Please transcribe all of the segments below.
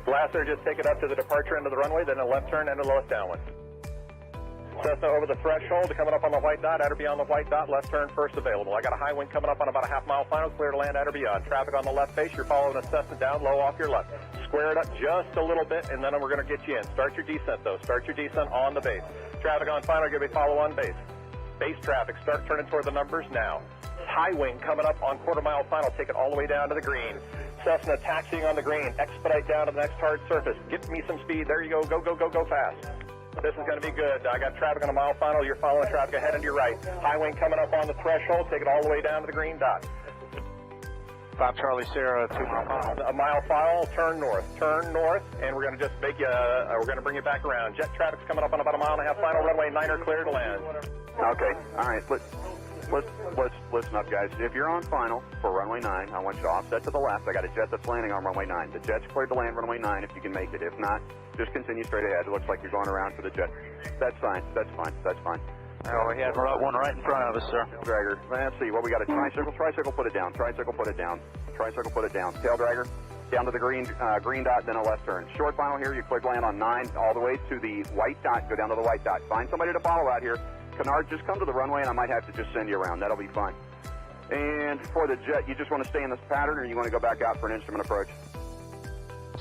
Blaster, just take it up to the departure end of the runway, then a left turn and a left downwind. Cessna over the threshold, coming up on the white dot, at or beyond the white dot, left turn first available. I got a high wind coming up on about a half-mile final, clear to land at or beyond. Traffic on the left base, you're following a Cessna down, low off your left. Square it up just a little bit, and then we're going to get you in. Start your descent, though. Start your descent on the base. Traffic on final, give me follow on base. Base traffic, start turning toward the numbers now. High wing coming up on quarter-mile final, take it all the way down to the green. Cessna taxiing on the green, expedite down to the next hard surface. Get me some speed, there you go, go fast. This is going to be good. I got traffic on a mile final. You're following traffic ahead and to your right. High wing coming up on the threshold. Take it all the way down to the green dot. 5 Charlie Sierra, 2 mile final. A mile final, turn north, and we're going to just make you, we're going to bring you back around. Jet traffic's coming up on about a mile and a half final, runway 9er clear to land. Okay, all right, let's listen up, guys. If you're on final for runway 9, I want you to offset to the left. I got a jet that's landing on runway 9. The jet's cleared to land runway 9 if you can make it. If not, just continue straight ahead. It looks like you're going around for the jet. That's fine. Oh, we had one right in front of us, sir. Dragger. Let's see, what we got, a tricycle? Tricycle, put it down. Tricycle, put it down. Tail dragger, down to the green dot, then a left turn. Short final here, you cleared land on 9, all the way to the white dot, go down to the white dot. Find somebody to follow out here. Canard, just come to the runway and I might have to just send you around. That'll be fine. And for the jet, you just want to stay in this pattern or you want to go back out for an instrument approach?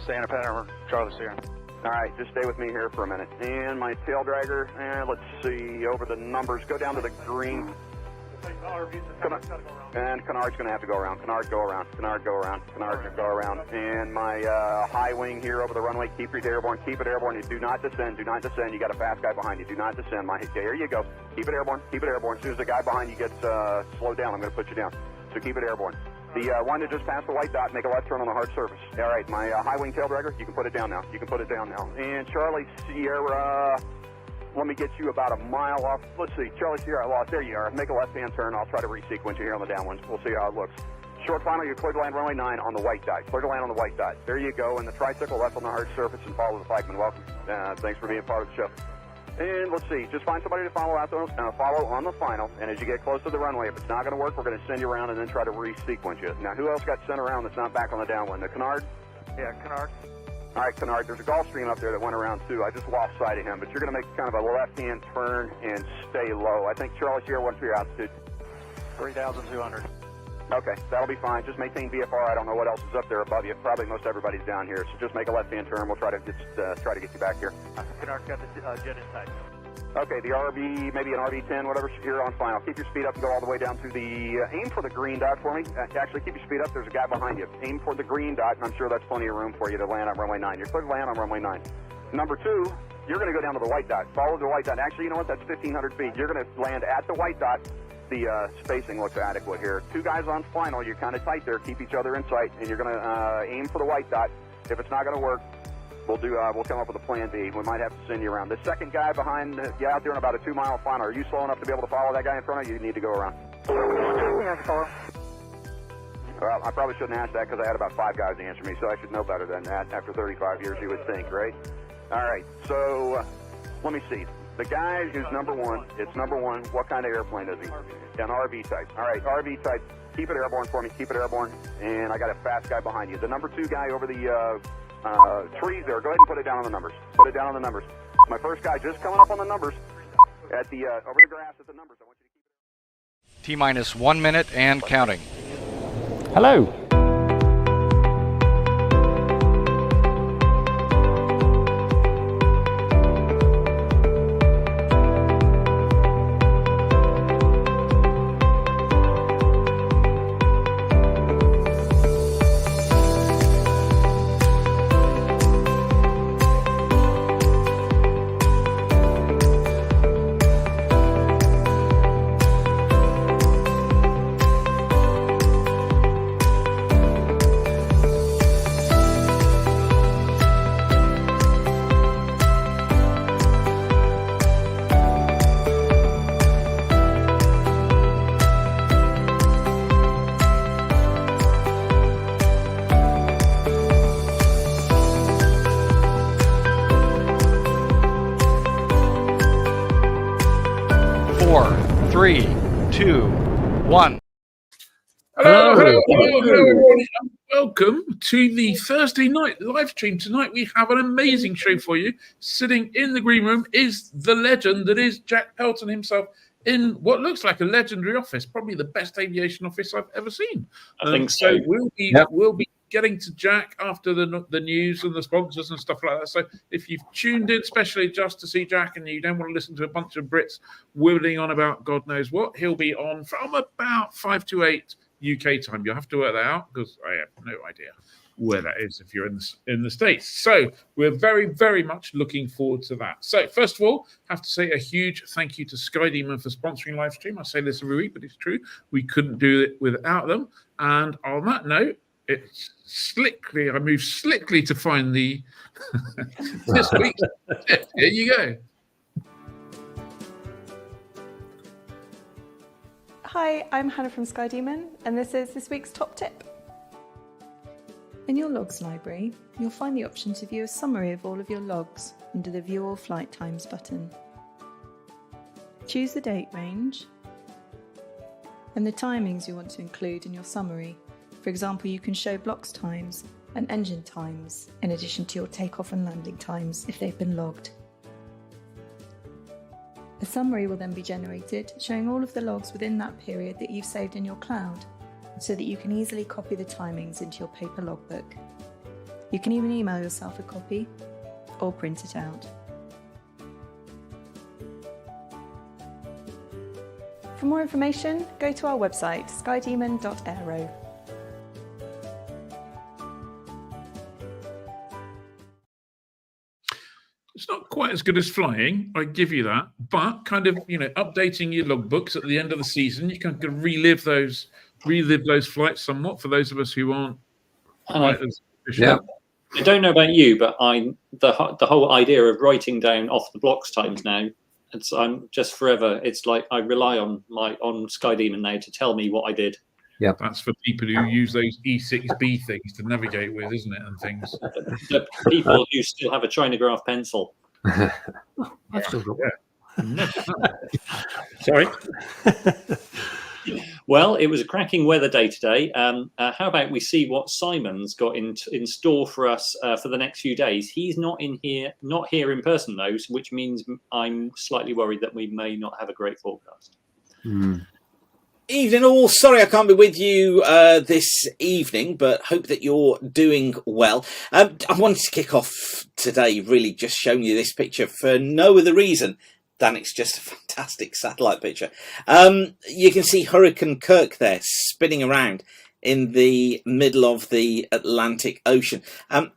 Stay in a pattern, Charlie Sierra. All right, just stay with me here for a minute. And my tail dragger, let's see, over the numbers, go down to the green. And Canard's going to have to go around. Canard, go around. And my high wing here over the runway, keep it airborne. You do not descend. You got a fast guy behind you. Do not descend. There you go. Keep it airborne. As soon as the guy behind you gets slowed down, I'm going to put you down. So keep it airborne. The one that just passed the white dot, make a left turn on the hard surface. All right, my high wing tail dragger, you can put it down now. And Charlie Sierra, let me get you about a mile off. Let's see, Charlie Sierra, lost. There you are. Make a left-hand turn. I'll try to resequence you here on the downwinds. We'll see how it looks. Short final, you're cleared to land runway 9 on the white dot. There you go. And the tricycle left on the hard surface and follow the flagman. Welcome. Thanks for being part of the show. And let's see, just find somebody to follow out follow on the final. And as you get close to the runway, if it's not going to work, we're going to send you around and then try to resequence you. Now, who else got sent around that's not back on the downwind? The Canard? Yeah, Canard. All right, Canard, there's a Gulfstream up there that went around too. I just lost sight of him, but you're going to make kind of a left-hand turn and stay low. I think Charlie Sierra, what's your altitude? 3,200. Okay, that'll be fine. Just maintain VFR. I don't know what else is up there above you. Probably most everybody's down here, so just make a left-hand turn. We'll try to get you back here. Canard's got the jet in sight. Okay, the RV, maybe an RV-10, whatever, you're on final. Keep your speed up and go all the way down to the, aim for the green dot for me. Actually, keep your speed up. There's a guy behind you. Aim for the green dot, and I'm sure that's plenty of room for you to land on runway 9. You're clear to land on runway 9. Number 2, you're going to go down to the white dot. Follow the white dot. Actually, you know what? That's 1,500 feet. You're going to land at the white dot. The spacing looks adequate here. 2 guys on final. You're kind of tight there. Keep each other in sight, and you're going to aim for the white dot. If it's not going to work, we'll come up with a plan B. We might have to send you around. The second guy behind you out there in about a 2-mile final. Are you slow enough to be able to follow that guy in front of you? You need to go around. Yeah, follow. Well, I probably shouldn't ask that because I had about 5 guys answer me, so I should know better than that. After 35 years, you would think, right? All right, so let me see. The guy who's number 1, it's number 1. What kind of airplane is he? An RV type. All right, RV type. Keep it airborne for me. Keep it airborne. And I got a fast guy behind you. The number 2 guy over the trees there. Go ahead and put it down on the numbers. My first guy just coming up on the numbers at the over the grass at the numbers. I want you to keep it. T-minus 1 minute and counting. Hello. Four, 3, 2, 1. Hello, everybody. welcome to the Thursday night live stream. Tonight we have an amazing show for you. Sitting in the green room is the legend that is Jack Pelton himself in what looks like a legendary office, probably the best aviation office I've ever seen. I think so. We'll be getting to Jack after the news and the sponsors and stuff like that. So if you've tuned in especially just to see Jack and you don't want to listen to a bunch of Brits whittling on about God knows what, he'll be on from about 5 to 8 UK time. You'll have to work that out because I have no idea where that is if you're in the States. So we're very, very much looking forward to that. So first of all, I have to say a huge thank you to Sky Demon for sponsoring Livestream. I say this every week, but it's true. We couldn't do it without them. And on that note, I move slickly to find the this week's tip. Here you go. Hi, I'm Hannah from Sky Demon, and this is this week's top tip. In your logs library, you'll find the option to view a summary of all of your logs under the View All Flight Times button. Choose the date range and the timings you want to include in your summary. For example, you can show blocks times and engine times in addition to your takeoff and landing times if they've been logged. A summary will then be generated showing all of the logs within that period that you've saved in your cloud, so that you can easily copy the timings into your paper logbook. You can even email yourself a copy or print it out. For more information, go to our website skydemon.aero. It's not quite as good as flying, I give you that, but kind of, updating your logbooks at the end of the season, you can relive those flights somewhat for those of us who aren't quite as efficient. I don't know about you, but the whole idea of writing down off the blocks times now, I'm just forever. It's like I rely on Sky Demon now to tell me what I did. Yeah, that's for people who use those E6B things to navigate with, isn't it? And things. The people who still have a Chinograph pencil. I've still got one. Sorry. Well, it was a cracking weather day today. How about we see what Simon's got in store for us for the next few days? He's not here in person though, which means I'm slightly worried that we may not have a great forecast. Evening all. Sorry I can't be with you this evening, but hope that you're doing well. I wanted to kick off today really just showing you this picture for no other reason than it's just a fantastic satellite picture. You can see Hurricane Kirk there spinning around in the middle of the Atlantic Ocean.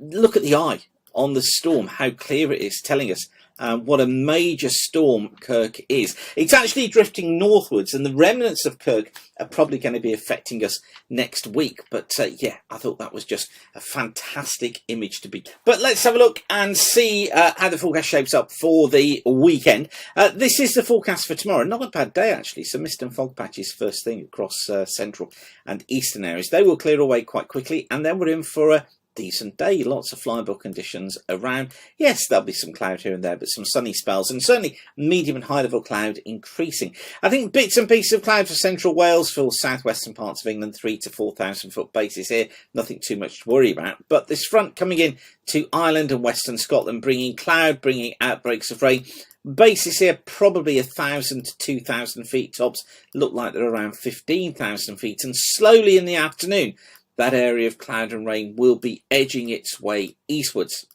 Look at the eye on the storm, how clear it is, telling us what a major storm Kirk is. It's actually drifting northwards, and the remnants of Kirk are probably going to be affecting us next week. But yeah, I thought that was just a fantastic image to be. But let's have a look and see how the forecast shapes up for the weekend. This is the forecast for tomorrow. Not a bad day, actually. Some mist and fog patches first thing across central and eastern areas. They will clear away quite quickly, and then we're in for a decent day. Lots of flyable conditions around. Yes, there'll be some cloud here and there, but some sunny spells, and certainly medium and high level cloud increasing. I think bits and pieces of cloud for central Wales, for southwestern parts of England, 3,000 to 4,000 foot bases here. Nothing too much to worry about. But this front coming in to Ireland and western Scotland, bringing cloud, bringing outbreaks of rain. Bases here probably 1,000 to 2,000 feet tops. Look like they're around 15,000 feet, and slowly in the afternoon that area of cloud and rain will be edging its way eastwards.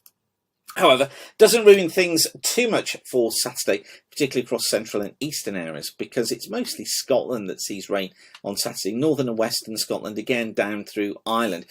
However, doesn't ruin things too much for Saturday, particularly across central and eastern areas, because it's mostly Scotland that sees rain on Saturday. Northern and western Scotland, again down through Ireland.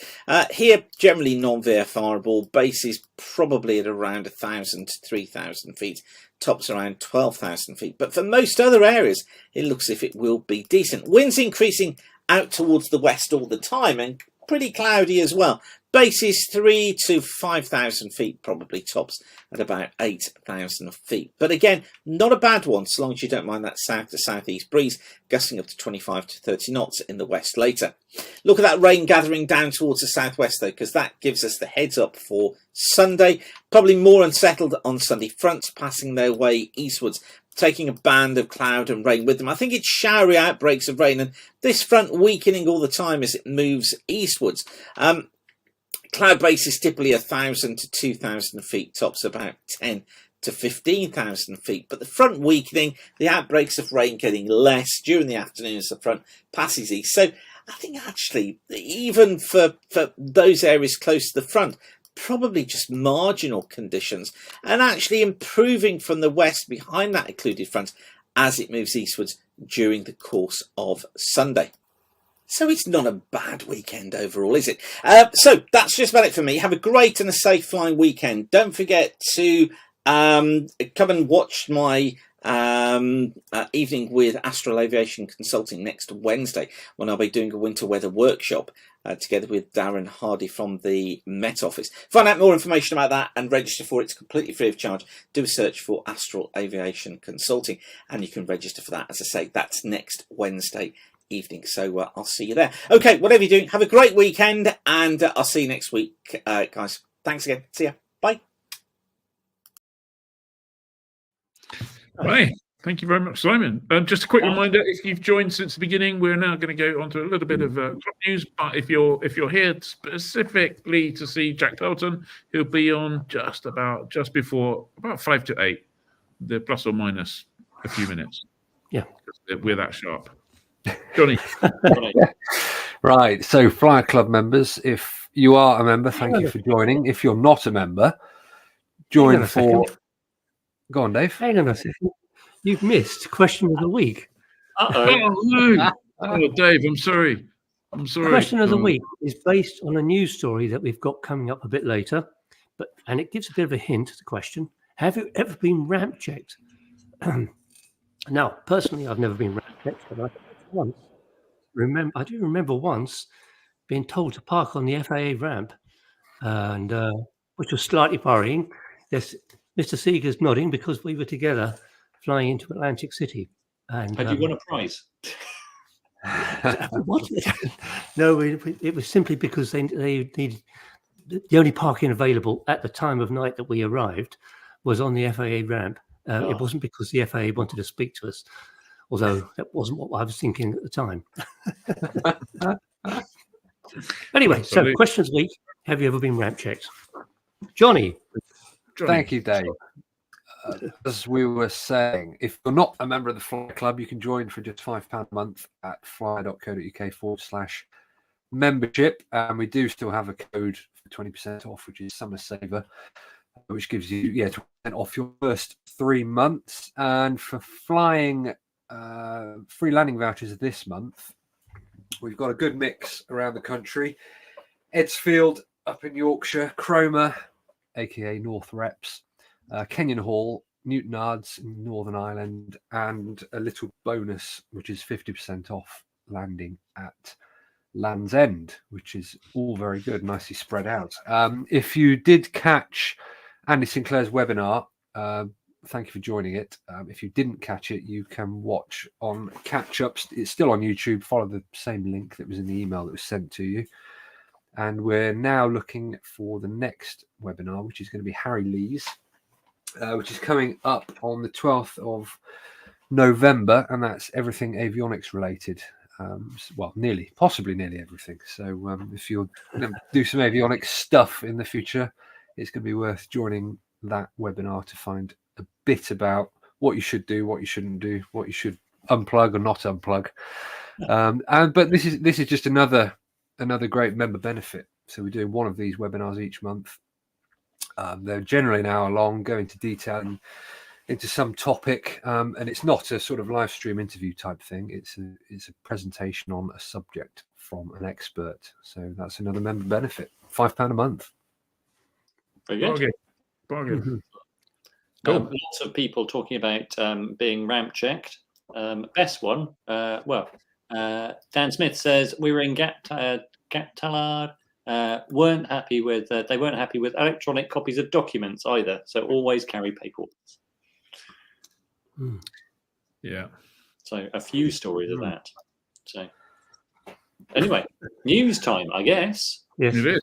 Here, generally non-VFRable, bases probably at around 1,000 to 3,000 feet. Tops around 12,000 feet. But for most other areas, it looks as if it will be decent. Winds increasing out towards the west all the time, and pretty cloudy as well. Bases 3,000 to 5,000 feet, probably tops at about 8,000 feet. But again, not a bad one, so long as you don't mind that south to southeast breeze, gusting up to 25 to 30 knots in the west later. Look at that rain gathering down towards the southwest though, because that gives us the heads up for Sunday. Probably more unsettled on Sunday. Fronts passing their way eastwards, taking a band of cloud and rain with them. I think it's showery outbreaks of rain, and this front weakening all the time as it moves eastwards. cloud base is typically 1,000 to 2,000 feet, tops about 10 to 15,000 feet. But the front weakening, the outbreaks of rain getting less during the afternoon as the front passes east. So I think actually, even for those areas close to the front, probably just marginal conditions, and actually improving from the west behind that occluded front as it moves eastwards during the course of Sunday. So it's not a bad weekend overall, is it? So that's just about it for me. Have a great and a safe flying weekend. Don't forget to come and watch my evening with Astral Aviation Consulting next Wednesday, when I'll be doing a winter weather workshop together with Darren Hardy from the Met Office. Find out more information about that and register for it. It's completely free of charge. Do a search for Astral Aviation Consulting and you can register for that. As I say, that's next Wednesday evening. So I'll see you there. Okay, whatever you're doing, have a great weekend and I'll see you next week, guys. Thanks again. See ya. Bye. Right. Thank you very much, Simon. Just a quick reminder: if you've joined since the beginning, we're now going to go on to a little bit of club news. But if you're here specifically to see Jack Pelton, he'll be on just before about 5 to 8, the plus or minus a few minutes. Yeah, we're that sharp. Johnny. Right. So, Flyer Club members, if you are a member, thank you for joining. If you're not a member, join for. Go on, Dave. Hang on a second. You've missed question of the week. Oh, Dave, I'm sorry. Question of the week is based on a news story that we've got coming up a bit later, and it gives a bit of a hint to the question. Have you ever been ramp checked? Now, personally, I've never been ramp checked, but I do remember once being told to park on the FAA ramp, and which was slightly worrying. Yes, Mr. Seeger's nodding because we were together flying into Atlantic City. And had you won a prize? No, it was simply because they needed the only parking available at the time of night that we arrived was on the FAA ramp. It wasn't because the FAA wanted to speak to us, although that wasn't what I was thinking at the time. Anyway, so questions week. Have you ever been ramp checked? Johnny. Thank you, Dave. As we were saying, if you're not a member of the Fly Club, you can join for just £5 a month at fly.co.uk/membership. And we do still have a code for 20% off, which is Summer Saver, which gives you 20% off your first 3 months. And for flying free landing vouchers this month, we've got a good mix around the country. Edsfield up in Yorkshire, Cromer, aka North Reps, Kenyon Hall, Newton Ards in Northern Ireland, and a little bonus, which is 50% off landing at Land's End, which is all very good, nicely spread out. If you did catch Andy Sinclair's webinar, thank you for joining it. If you didn't catch it, you can watch on catch-ups. It's still on YouTube. Follow the same link that was in the email that was sent to you. And we're now looking for the next webinar, which is going to be Harry Lee's, which is coming up on the 12th of November, and that's everything avionics related. Well, possibly nearly everything. So if you'll do some avionics stuff in the future, it's going to be worth joining that webinar to find a bit about what you should do, what you shouldn't do, what you should unplug or not unplug. But this is just another great member benefit. So we're doing one of these webinars each month. They're generally an hour long, go into detail into some topic, and it's not a sort of live stream interview type thing. It's a presentation on a subject from an expert. So that's another member benefit. £5 a month. Very good. Bargain. Lots of people talking about being ramp checked. Best one. Dan Smith says we were in Gat-Tallard. Weren't happy with they weren't happy with electronic copies of documents either. So always carry paper. Yeah. So a few stories of that. So anyway, news time, I guess. Yes, it is.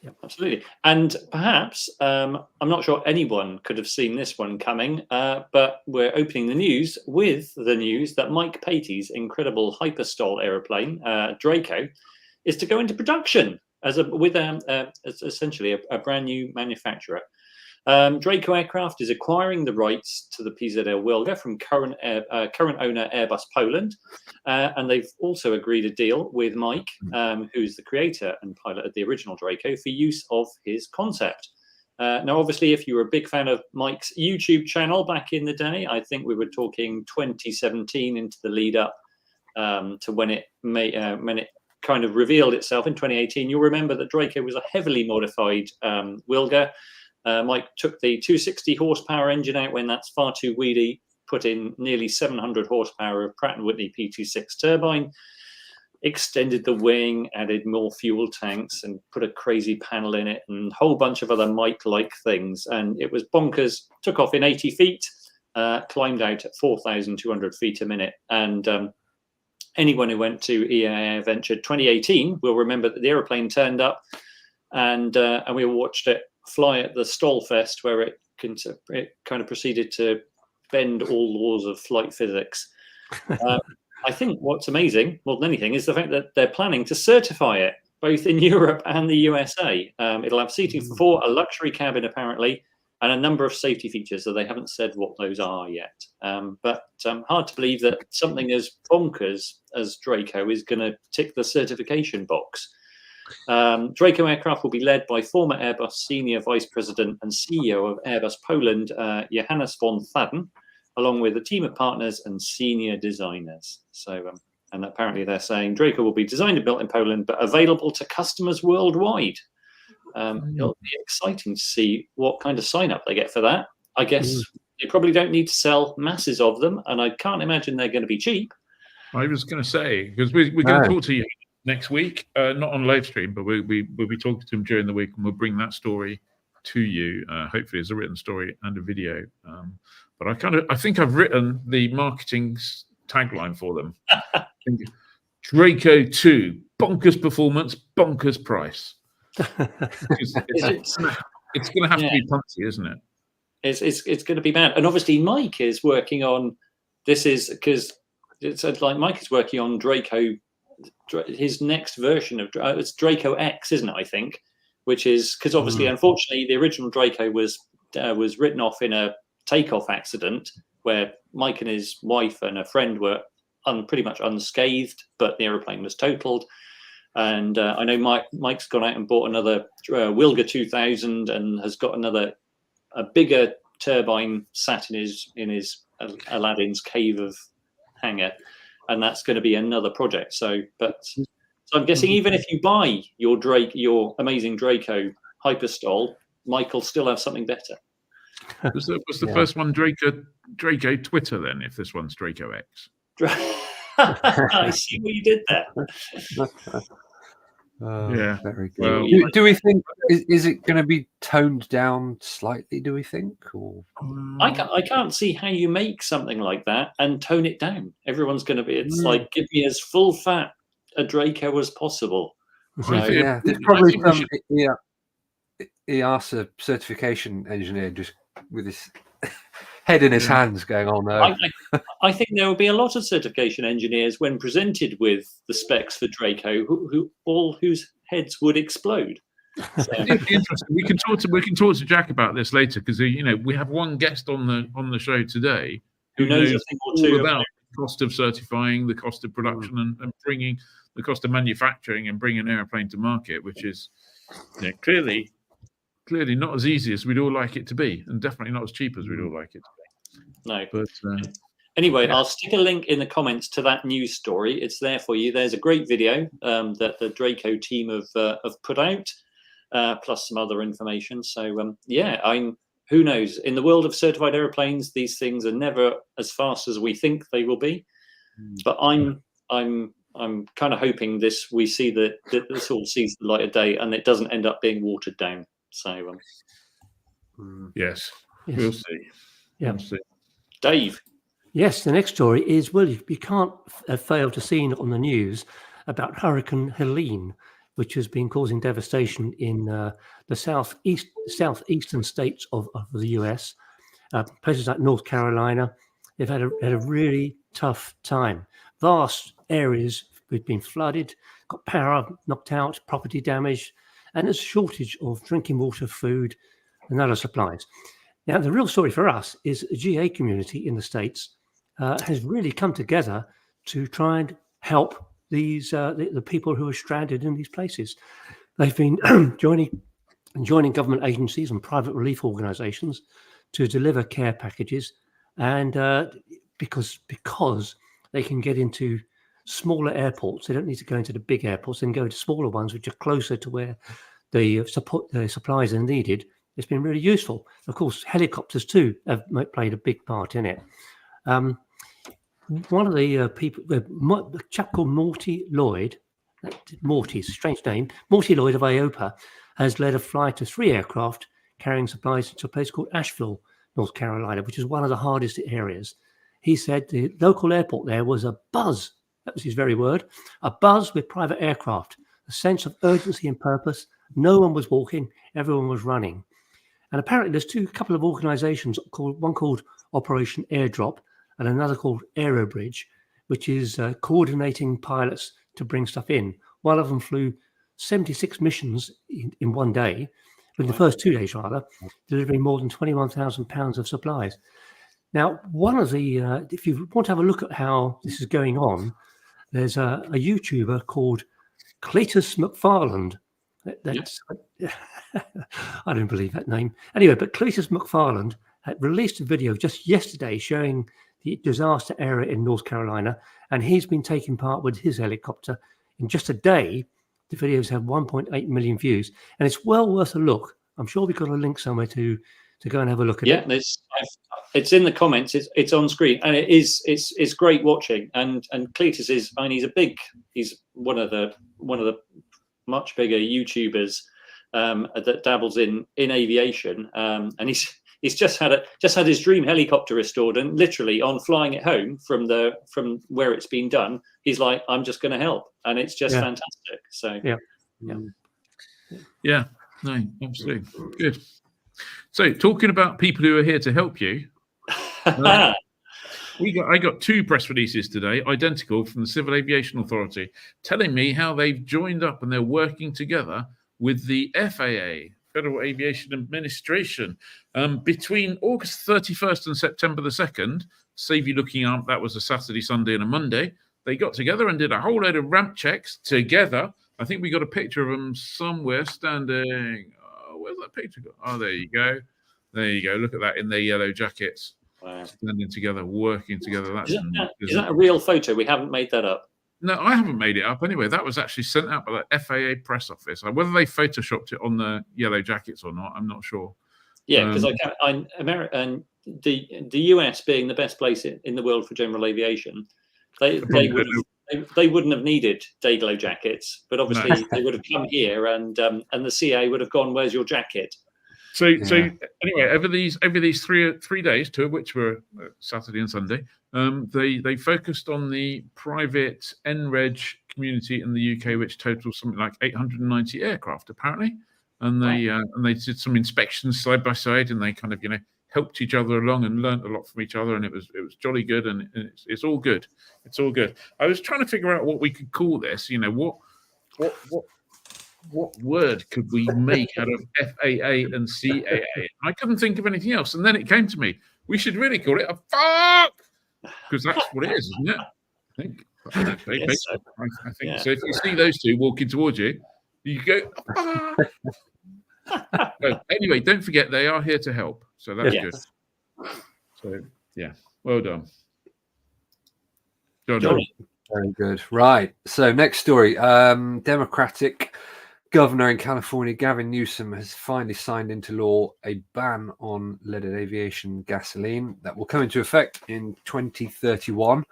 Yep, absolutely. And perhaps I'm not sure anyone could have seen this one coming, but we're opening the news with the news that Mike Patey's incredible hyperstall aeroplane, Draco, is to go into production as essentially a brand new manufacturer. Draco Aircraft is acquiring the rights to the PZL Wilga from current owner Airbus Poland, and they've also agreed a deal with Mike, who's the creator and pilot of the original Draco, for use of his concept. Now, obviously, if you were a big fan of Mike's YouTube channel back in the day, I think we were talking 2017 into the lead up to when it kind of revealed itself in 2018. You'll remember that Draco was a heavily modified Wilga. Mike took the 260 horsepower engine out when that's far too weedy, put in nearly 700 horsepower of Pratt & Whitney P26 turbine, extended the wing, added more fuel tanks, and put a crazy panel in it, and a whole bunch of other Mike-like things. And it was bonkers. Took off in 80 feet, climbed out at 4,200 feet a minute. And anyone who went to EAA Venture 2018 will remember that the aeroplane turned up, and we watched it fly at the Stallfest, where it kind of proceeded to bend all laws of flight physics. I think what's amazing more than anything is the fact that they're planning to certify it both in Europe and the USA. It'll have seating for 4, a luxury cabin apparently, and a number of safety features, so they haven't said what those are yet. But hard to believe that something as bonkers as Draco is going to tick the certification box. Draco Aircraft will be led by former Airbus Senior Vice President and CEO of Airbus Poland, Johannes von Thaden, along with a team of partners and senior designers. So, and apparently they're saying Draco will be designed and built in Poland, but available to customers worldwide. It'll be exciting to see what kind of sign-up they get for that. I guess they probably don't need to sell masses of them, and I can't imagine they're going to be cheap. I was going to say, because we're going to talk to you next week, not on Livestream, but we'll be talking to him during the week, and we'll bring that story to you, hopefully as a written story and a video. But I think I've written the marketing tagline for them. Draco 2, bonkers performance, bonkers price. It's going to have to be punchy, isn't it? It's going to be mad. And obviously Mike is working on, this is because it's like Mike is working on Draco, his next version of it's Draco X, isn't it? I think, which is because obviously, unfortunately, the original Draco was written off in a takeoff accident where Mike and his wife and a friend were pretty much unscathed, but the aeroplane was totaled. And I know Mike's gone out and bought another Wilga 2000 and has got a bigger turbine sat in his Aladdin's cave of hangar, and that's going to be another project. So I'm guessing even if you buy your amazing Draco Hyperstall, Mike will still have something better. Was the first one Draco Twitter then? If this one's Draco X. I see what you did there. Yeah, very good. Well, do we think is it going to be toned down slightly? Do we think, or I can't see how you make something like that and tone it down. Everyone's going to be. It's like give me as full fat a Draco as possible. So, yeah, there's probably some EASA certification engineer just with his head in his hands going, oh no. I think there will be a lot of certification engineers when presented with the specs for Draco whose heads would explode. So. Interesting. We can talk to Jack about this later, because we have one guest on the show today who knows a thing or two about the cost of certifying, the cost of production, and bringing the cost of manufacturing and bringing an airplane to market, which is clearly not as easy as we'd all like it to be, and definitely not as cheap as we'd all like it to be. No. But anyway, I'll stick a link in the comments to that news story. It's there for you. There's a great video that the Draco team have put out, plus some other information. So who knows? In the world of certified airplanes, these things are never as fast as we think they will be. But I'm kind of hoping we see that this all sees the light of day and it doesn't end up being watered down. So yes, we'll see. Yeah, we'll see. Dave. Yes, the next story is, well, you can't fail to see on the news about Hurricane Helene, which has been causing devastation in the southeastern states of the US. Places like North Carolina, they've had a really tough time. Vast areas have been flooded, got power knocked out, property damage, and there's a shortage of drinking water, food, and other supplies. Now, the real story for us is the GA community in the States has really come together to try and help these the people who are stranded in these places. They've been joining government agencies and private relief organisations to deliver care packages, and because they can get into smaller airports, they don't need to go into the big airports. They can go to smaller ones, which are closer to where the supplies are needed. It's been really useful. Of course, helicopters too have played a big part in it. One of the people, a chap called Morty Lloyd, Morty's a strange name, Morty Lloyd of AOPA, has led a flight of 3 aircraft carrying supplies to a place called Asheville, North Carolina, which is one of the hardest areas. He said the local airport there was a buzz. That was his very word, a buzz with private aircraft, a sense of urgency and purpose. No one was walking, everyone was running. And apparently there's a couple of organisations, one called Operation Airdrop and another called Aerobridge, which is coordinating pilots to bring stuff in. One of them flew 76 missions in one day, in the first 2 days rather, delivering more than £21,000 of supplies. Now, one of the, if you want to have a look at how this is going on, there's a YouTuber called Cletus McFarland. That's I don't believe that name. Anyway, but Cletus McFarland had released a video just yesterday showing the disaster area in North Carolina, and he's been taking part with his helicopter. In just a day, the videos have 1.8 million views, and it's well worth a look. I'm sure we've got a link somewhere to go and have a look at it. Yeah, it's in the comments. It's on screen, and it's great watching. And Cletus is, I mean, he's one of the much bigger YouTubers that dabbles in aviation, and he's just had his dream helicopter restored, and literally on flying it home from where it's been done, he's like, I'm just going to help, and it's just fantastic. So yeah, no, absolutely good. So, talking about people who are here to help you, I got 2 press releases today, identical, from the Civil Aviation Authority, telling me how they've joined up and they're working together with the FAA, Federal Aviation Administration, between August 31st and September the 2nd. Save you looking up, that was a Saturday, Sunday, and a Monday. They got together and did a whole load of ramp checks together. I think we got a picture of them somewhere standing. Where's that picture go? Oh, there you go. There you go. Look at that in their yellow jackets. Wow. Standing together, working together. Is that a real photo? We haven't made that up. No, I haven't made it up. Anyway, that was actually sent out by the FAA press office. Whether they photoshopped it on the yellow jackets or not, I'm not sure. Yeah, because the US being the best place in the world for general aviation, they wouldn't have needed day-glow jackets, but obviously they would have come here, and the CA would have gone, "Where's your jacket?" So anyway, over these 3 days, 2 of which were Saturday and Sunday, they focused on the private NREG community in the UK, which totals something like 890 aircraft apparently, and they did some inspections side by side, and they kind of helped each other along and learnt a lot from each other, and it was jolly good, and it's all good. It's all good. I was trying to figure out what we could call this. What word could we make out of FAA and CAA? I couldn't think of anything else, and then it came to me. We should really call it a fuck, because that's what it is, isn't it? I think. I think so. If you see those 2 walking towards you, you go. Anyway, don't forget they are here to help, so that's good. So well done. Johnny. Very good. Right. So next story. Democratic Governor in California, Gavin Newsom, has finally signed into law a ban on leaded aviation gasoline that will come into effect in 2031.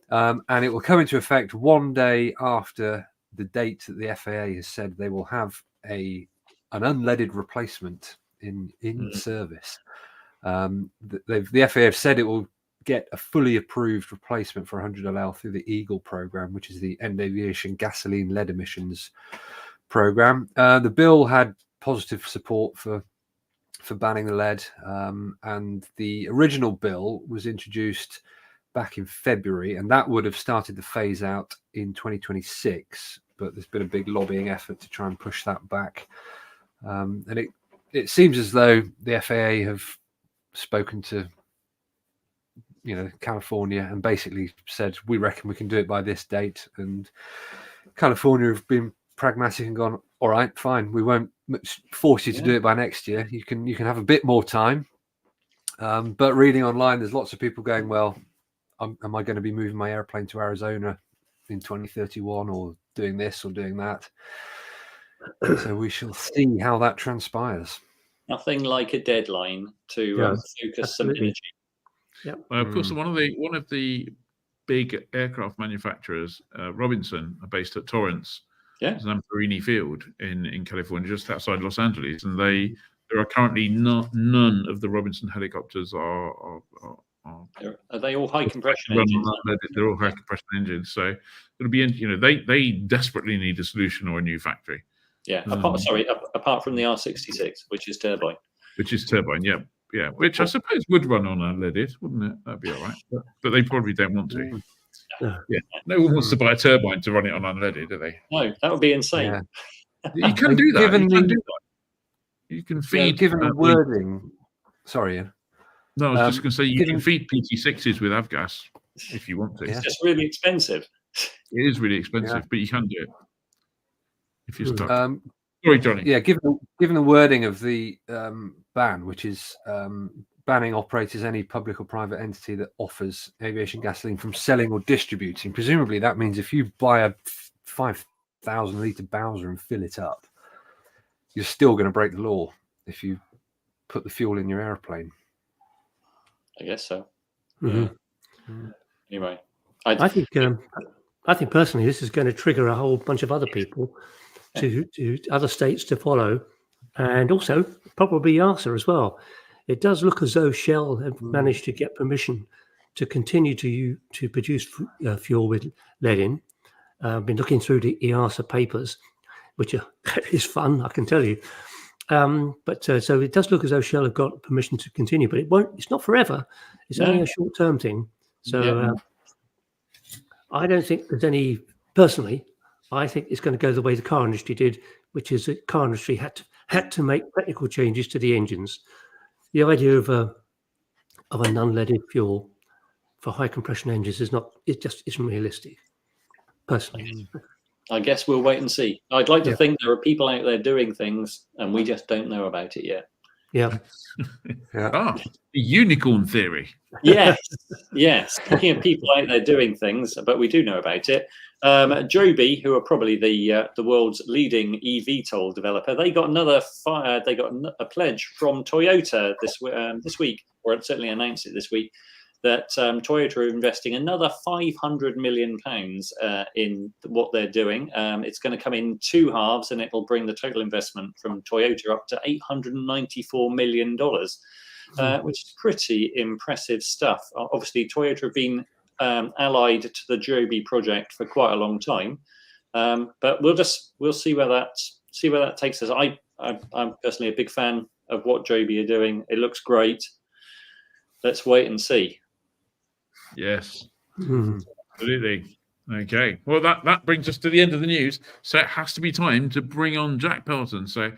And it will come into effect 1 day after the date that the FAA has said they will have an unleaded replacement in service. The FAA have said it will get a fully approved replacement for 100LL through the EAGLE program, which is the End Aviation Gasoline Lead Emissions program. The bill had positive support for banning the lead, and the original bill was introduced back in February, and that would have started the phase out in 2026. but there's been a big lobbying effort to try and push that back. And it seems as though the FAA have spoken to, California and basically said, we reckon we can do it by this date. And California have been pragmatic and gone, all right, fine, we won't force you to do it by next year. You can have a bit more time. But reading online, there's lots of people going, well, am I going to be moving my airplane to Arizona in 2031 or doing this or doing that? So we shall see how that transpires. Nothing like a deadline to focus some energy. Yeah. Of course, one of the big aircraft manufacturers, Robinson, are based at Torrance, Zamperini Field in California, just outside Los Angeles, and there are currently none of the Robinson helicopters are they all high compression engines? They're all high compression engines, so it'll be they desperately need a solution or a new factory. Yeah, apart from the R66, which is turbine. Yeah. Which I suppose would run on unleaded, wouldn't it? That'd be all right. But they probably don't want to. Yeah. No one wants to buy a turbine to run it on unleaded, do they? No, that would be insane. Yeah. You can do that. You can feed. Given the wording. Sorry, Ian. No, I was just going to say you can feed PT6s with avgas if you want to. It's just really expensive. It is really expensive, but you can do it if you're stuck. Sorry, Johnny. Yeah, given the wording of the ban, which is banning operators, any public or private entity that offers aviation gasoline from selling or distributing. Presumably, that means if you buy a 5,000 litre Bowser and fill it up, you're still going to break the law if you put the fuel in your airplane. I guess so. Mm-hmm. Anyway, I think personally, this is going to trigger a whole bunch of other people to other states to follow, and also probably EASA as well. It does look as though Shell have managed to get permission to continue to produce fuel with lead in. I've been looking through the EASA papers, which is fun, I can tell you. So it does look as though Shell have got permission to continue, but it's not forever. It's only a short-term thing. So I don't think there's any, personally, I think it's going to go the way the car industry did, which is that car industry had to make technical changes to the engines. The idea of a non-leaded fuel for high compression engines just isn't realistic, personally. I guess we'll wait and see. I'd like to think there are people out there doing things and we just don't know about it yet. Yeah. The unicorn theory. Yes. Speaking of people out there doing things, but we do know about it. Joby, who are probably the world's leading eVTOL developer, they got a pledge from Toyota this week, or it certainly announced it this week, that Toyota are investing another £500 million in what they're doing. It's going to come in two halves, and it will bring the total investment from Toyota up to $894 million, which is pretty impressive stuff. Obviously, Toyota have been allied to the Joby project for quite a long time, but we'll see where that takes us. I'm personally a big fan of what Joby are doing. It looks great. Let's wait and see. Yes, absolutely. Okay, well, that brings us to the end of the news. So it has to be time to bring on Jack Pelton. So,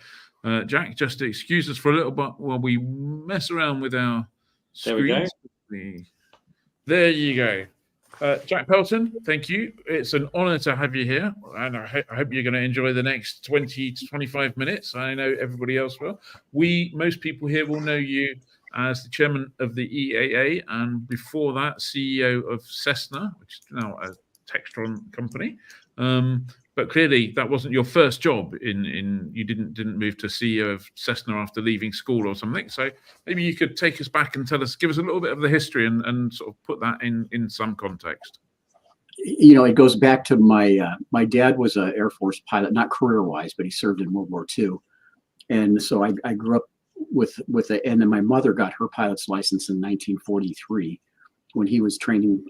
Jack, just excuse us for a little bit while we mess around with our screens. There you go. Jack Pelton, thank you. It's an honour to have you here, and I hope you're going to enjoy the next 20 to 25 minutes. I know everybody else will. Most people here will know you as the chairman of the EAA, and before that, CEO of Cessna, which is now a Textron company. But clearly, that wasn't your first job. You didn't move to CEO of Cessna after leaving school or something. So maybe you could take us back and give us a little bit of the history and sort of put that in some context. It goes back to my dad was an Air Force pilot, not career-wise, but he served in World War II, and so I grew up with it. And then my mother got her pilot's license in 1943 when he was training.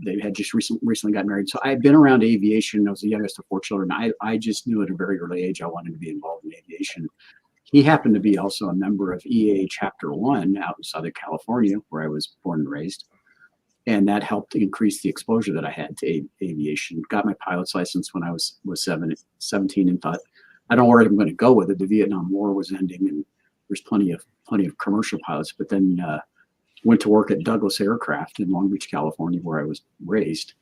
They had just recently got married. So I've been around aviation. I was the youngest of four children. I just knew at a very early age I wanted to be involved in aviation. He happened to be also a member of EAA Chapter 1 out in Southern California, where I was born and raised. and that helped increase the exposure that I had to aviation. Got my pilot's license when I was 17, and thought, I don't know where I'm going to go with it. The Vietnam War was ending, and there's plenty of commercial pilots. But then went to work at Douglas Aircraft in Long Beach, California, where I was raised,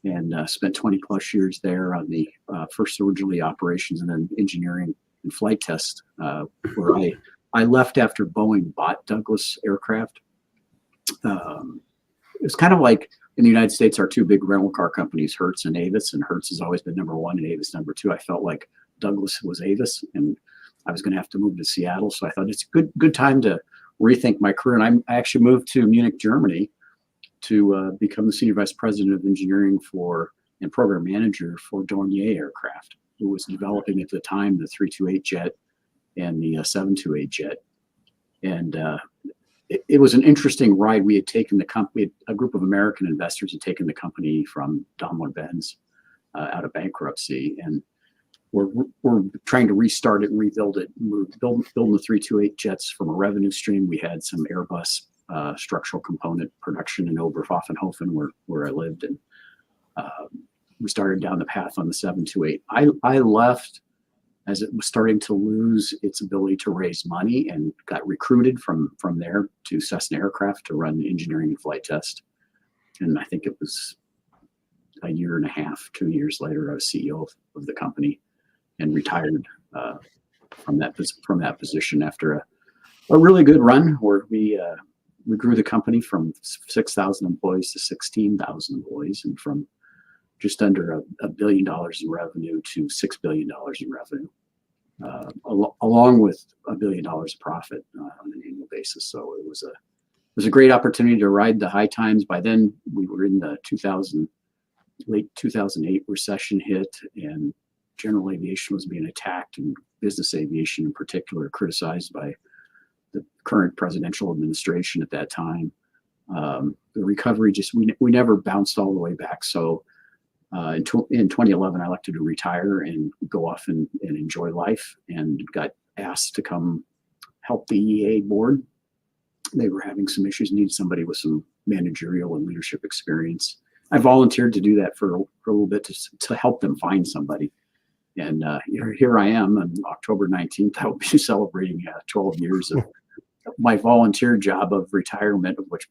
and spent 20 plus years there on the first originally operations and then engineering and flight test, where I left after Boeing bought Douglas Aircraft. It's kind of like in the United States, our two big rental car companies, Hertz and Avis, and Hertz has always been number one and Avis number two. I felt like Douglas was Avis, and I was going to have to move to Seattle. So I thought it's a good time to rethink my career. And I actually moved to Munich, Germany to become the Senior Vice President of Engineering and Program Manager for Dornier Aircraft, who was developing at the time the 328 jet and the 728 jet. And it was an interesting ride. We had taken the company, a group of American investors had taken the company from Daimler-Benz out of bankruptcy, and we're trying to restart it and rebuild it. We're building the 328 jets from a revenue stream. We had some Airbus structural component production in Oberpfaffenhofen, where I lived, and we started down the path on the 728. I left as it was starting to lose its ability to raise money, and got recruited from there to Cessna Aircraft to run engineering and flight test. And I think it was a year and a half, 2 years later, I was CEO of the company, and retired from that position after a really good run where we grew the company from 6,000 employees to 16,000 employees, and from just under $1 billion in revenue to $6 billion in revenue, along with $1 billion of profit on an annual basis. So it was a great opportunity to ride the high times. By then, we were in the late 2008 recession hit, and general aviation was being attacked, and business aviation in particular criticized by the current presidential administration at that time. The recovery we never bounced all the way back. So in 2011, I elected to retire and go off and enjoy life, and got asked to come help the EA board. They were having some issues, needed somebody with some managerial and leadership experience. I volunteered to do that for a little bit to help them find somebody. And here I am on October 19th. I will be celebrating 12 years of my volunteer job of retirement, of which,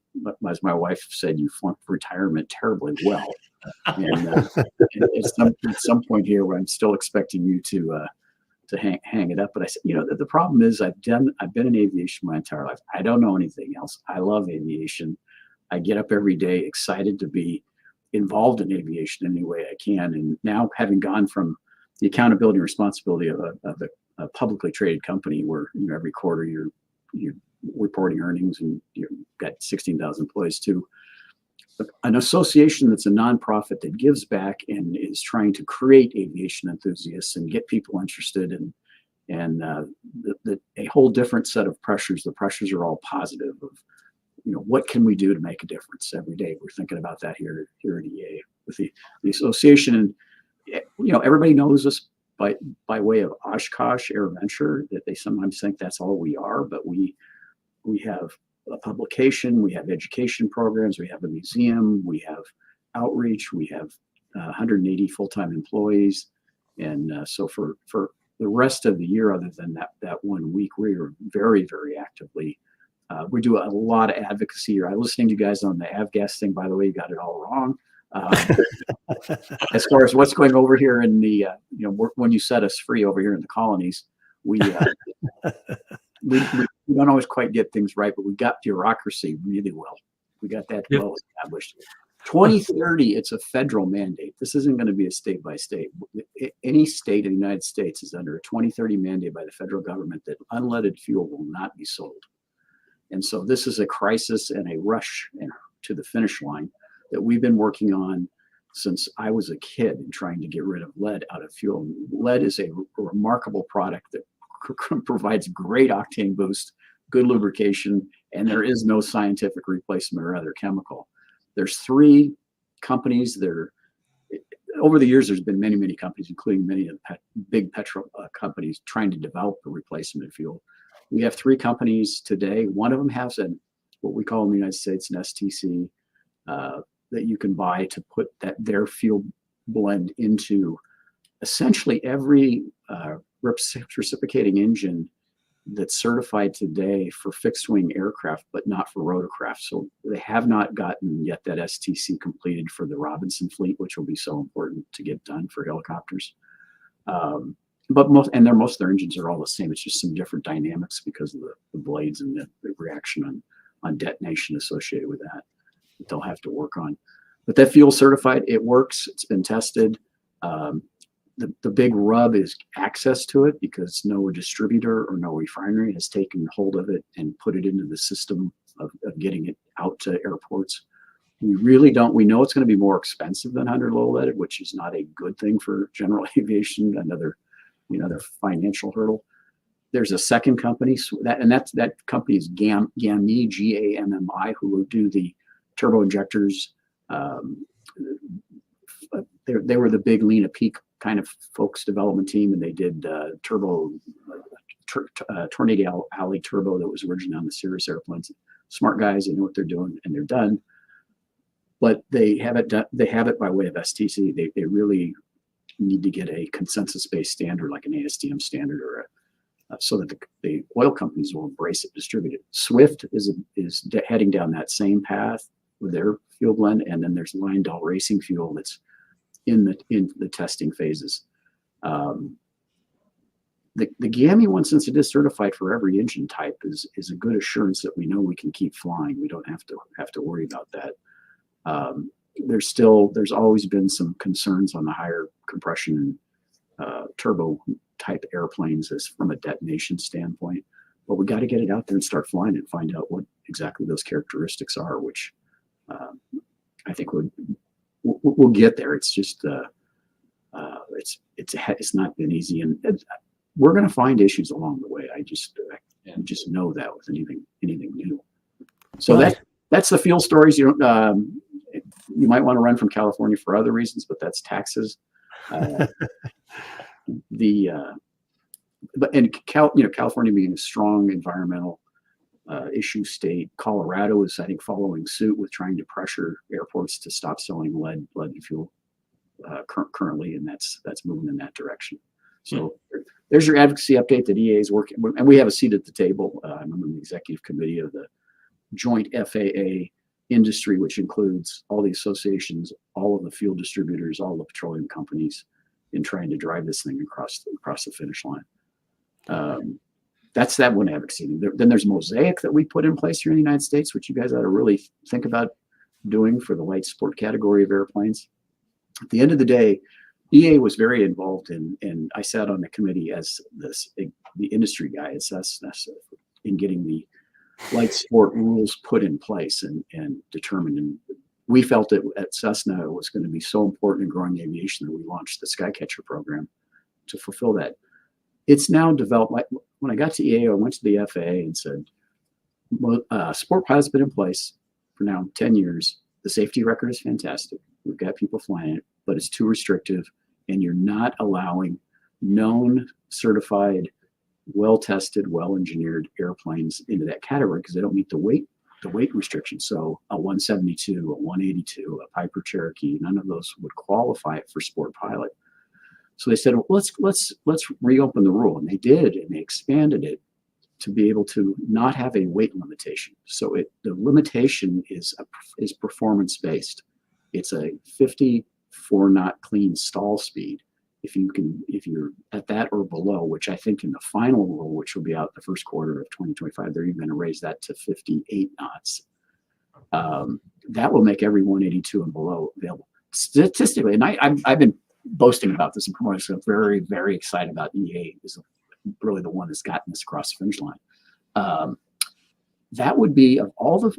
as my wife said, you flunked retirement terribly well. And at some point here, where I'm still expecting you to hang it up. But I said, the problem is I've been in aviation my entire life. I don't know anything else. I love aviation. I get up every day excited to be involved in aviation any way I can. And now, having gone from the accountability and responsibility of a publicly traded company, where every quarter you're reporting earnings and you've got 16,000 employees, to an association that's a nonprofit that gives back and is trying to create aviation enthusiasts and get people interested in, and a whole different set of pressures. The pressures are all positive of, what can we do to make a difference every day? We're thinking about that here at EA with the association. And everybody knows us by way of Oshkosh Air Venture, that they sometimes think that's all we are, but we have a publication, we have education programs, we have a museum, we have outreach, we have 180 full-time employees. And so for the rest of the year, other than that 1 week, we are very, very actively, we do a lot of advocacy. I was listening to you guys on the avgas thing, by the way. You got it all wrong. As far as what's going over here in the, when you set us free over here in the colonies, we don't always quite get things right, but we got bureaucracy really well. We got that well established. 2030, it's a federal mandate. This isn't going to be a state by state. Any state in the United States is under a 2030 mandate by the federal government that unleaded fuel will not be sold. And so this is a crisis and a rush to the finish line that we've been working on since I was a kid, and trying to get rid of lead out of fuel. Lead is a remarkable product that provides great octane boost, good lubrication, and there is no scientific replacement or other chemical. There's 3 companies. Over the years, there's been many, many companies, including many of the big petrol companies, trying to develop a replacement fuel. We have 3 companies today. One of them has what we call in the United States an STC. that you can buy to put their fuel blend into essentially every reciprocating engine that's certified today for fixed wing aircraft, but not for rotorcraft. So they have not gotten yet that STC completed for the Robinson fleet, which will be so important to get done for helicopters. But most of their engines are all the same. It's just some different dynamics because of the blades and the reaction on detonation associated with that they'll have to work on. But that fuel certified, it works. It's been tested. The big rub is access to it, because no distributor or no refinery has taken hold of it and put it into the system of getting it out to airports. We really don't. We know it's going to be more expensive than 100 low leaded, which is not a good thing for general aviation. Another financial hurdle. There's a second company that company is GAMI, GAMMI, who will do the turbo injectors. They were the big Lena Peak kind of folks development team, and they did Tornado Alley turbo that was originally on the Cirrus airplanes. Smart guys, they know what they're doing, and they're done. But they have it done. They have it by way of STC. They really need to get a consensus-based standard, like an ASTM standard, or so that the oil companies will embrace it, distribute it. Swift is heading down that same path with their fuel blend, and then there's Lyondell Racing Fuel that's in the testing phases. The GAMI one, since it is certified for every engine type, is a good assurance that we know we can keep flying. We don't have to worry about that. There's always been some concerns on the higher compression turbo type airplanes as from a detonation standpoint, but we got to get it out there and start flying and find out what exactly those characteristics are, which I think we'll get there. It's just it's not been easy, and we're going to find issues along the way. I just know that with anything new. So that's the fuel stories. You might want to run from California for other reasons, but that's taxes. California being a strong environmental issue state, Colorado is, I think, following suit with trying to pressure airports to stop selling lead fuel currently, and that's moving in that direction. So there's your advocacy update that EA is working, and we have a seat at the table. I'm on the executive committee of the joint FAA industry, which includes all the associations, all of the fuel distributors, all the petroleum companies, in trying to drive this thing across the finish line. That's that one advocacy. Then there's Mosaic that we put in place here in the United States, which you guys ought to really think about doing for the light sport category of airplanes. At the end of the day, EA was very involved in I sat on the committee as the industry guy at Cessna in getting the light sport rules put in place and determined. And we felt it at Cessna it was going to be so important in growing aviation that we launched the Skycatcher program to fulfill that. It's now developed. When I got to EA, I went to the FAA and said, sport pilot's been in place for now 10 years. The safety record is fantastic. We've got people flying it, but it's too restrictive. And you're not allowing known, certified, well-tested, well-engineered airplanes into that category because they don't meet the weight restriction. So a 172, a 182, a Piper Cherokee, none of those would qualify for sport pilot. So they said, well, let's reopen the rule, and they did, and they expanded it to be able to not have a weight limitation. So the limitation is performance based. It's a 54 knot clean stall speed. If you're at that or below, which I think in the final rule, which will be out the first quarter of 2025, they're even going to raise that to 58 knots. That will make every 182 and below available statistically. And I've been boasting about this and promoting, so I'm very, very excited about EA is really the one that's gotten us across the finish line. That would be, of all the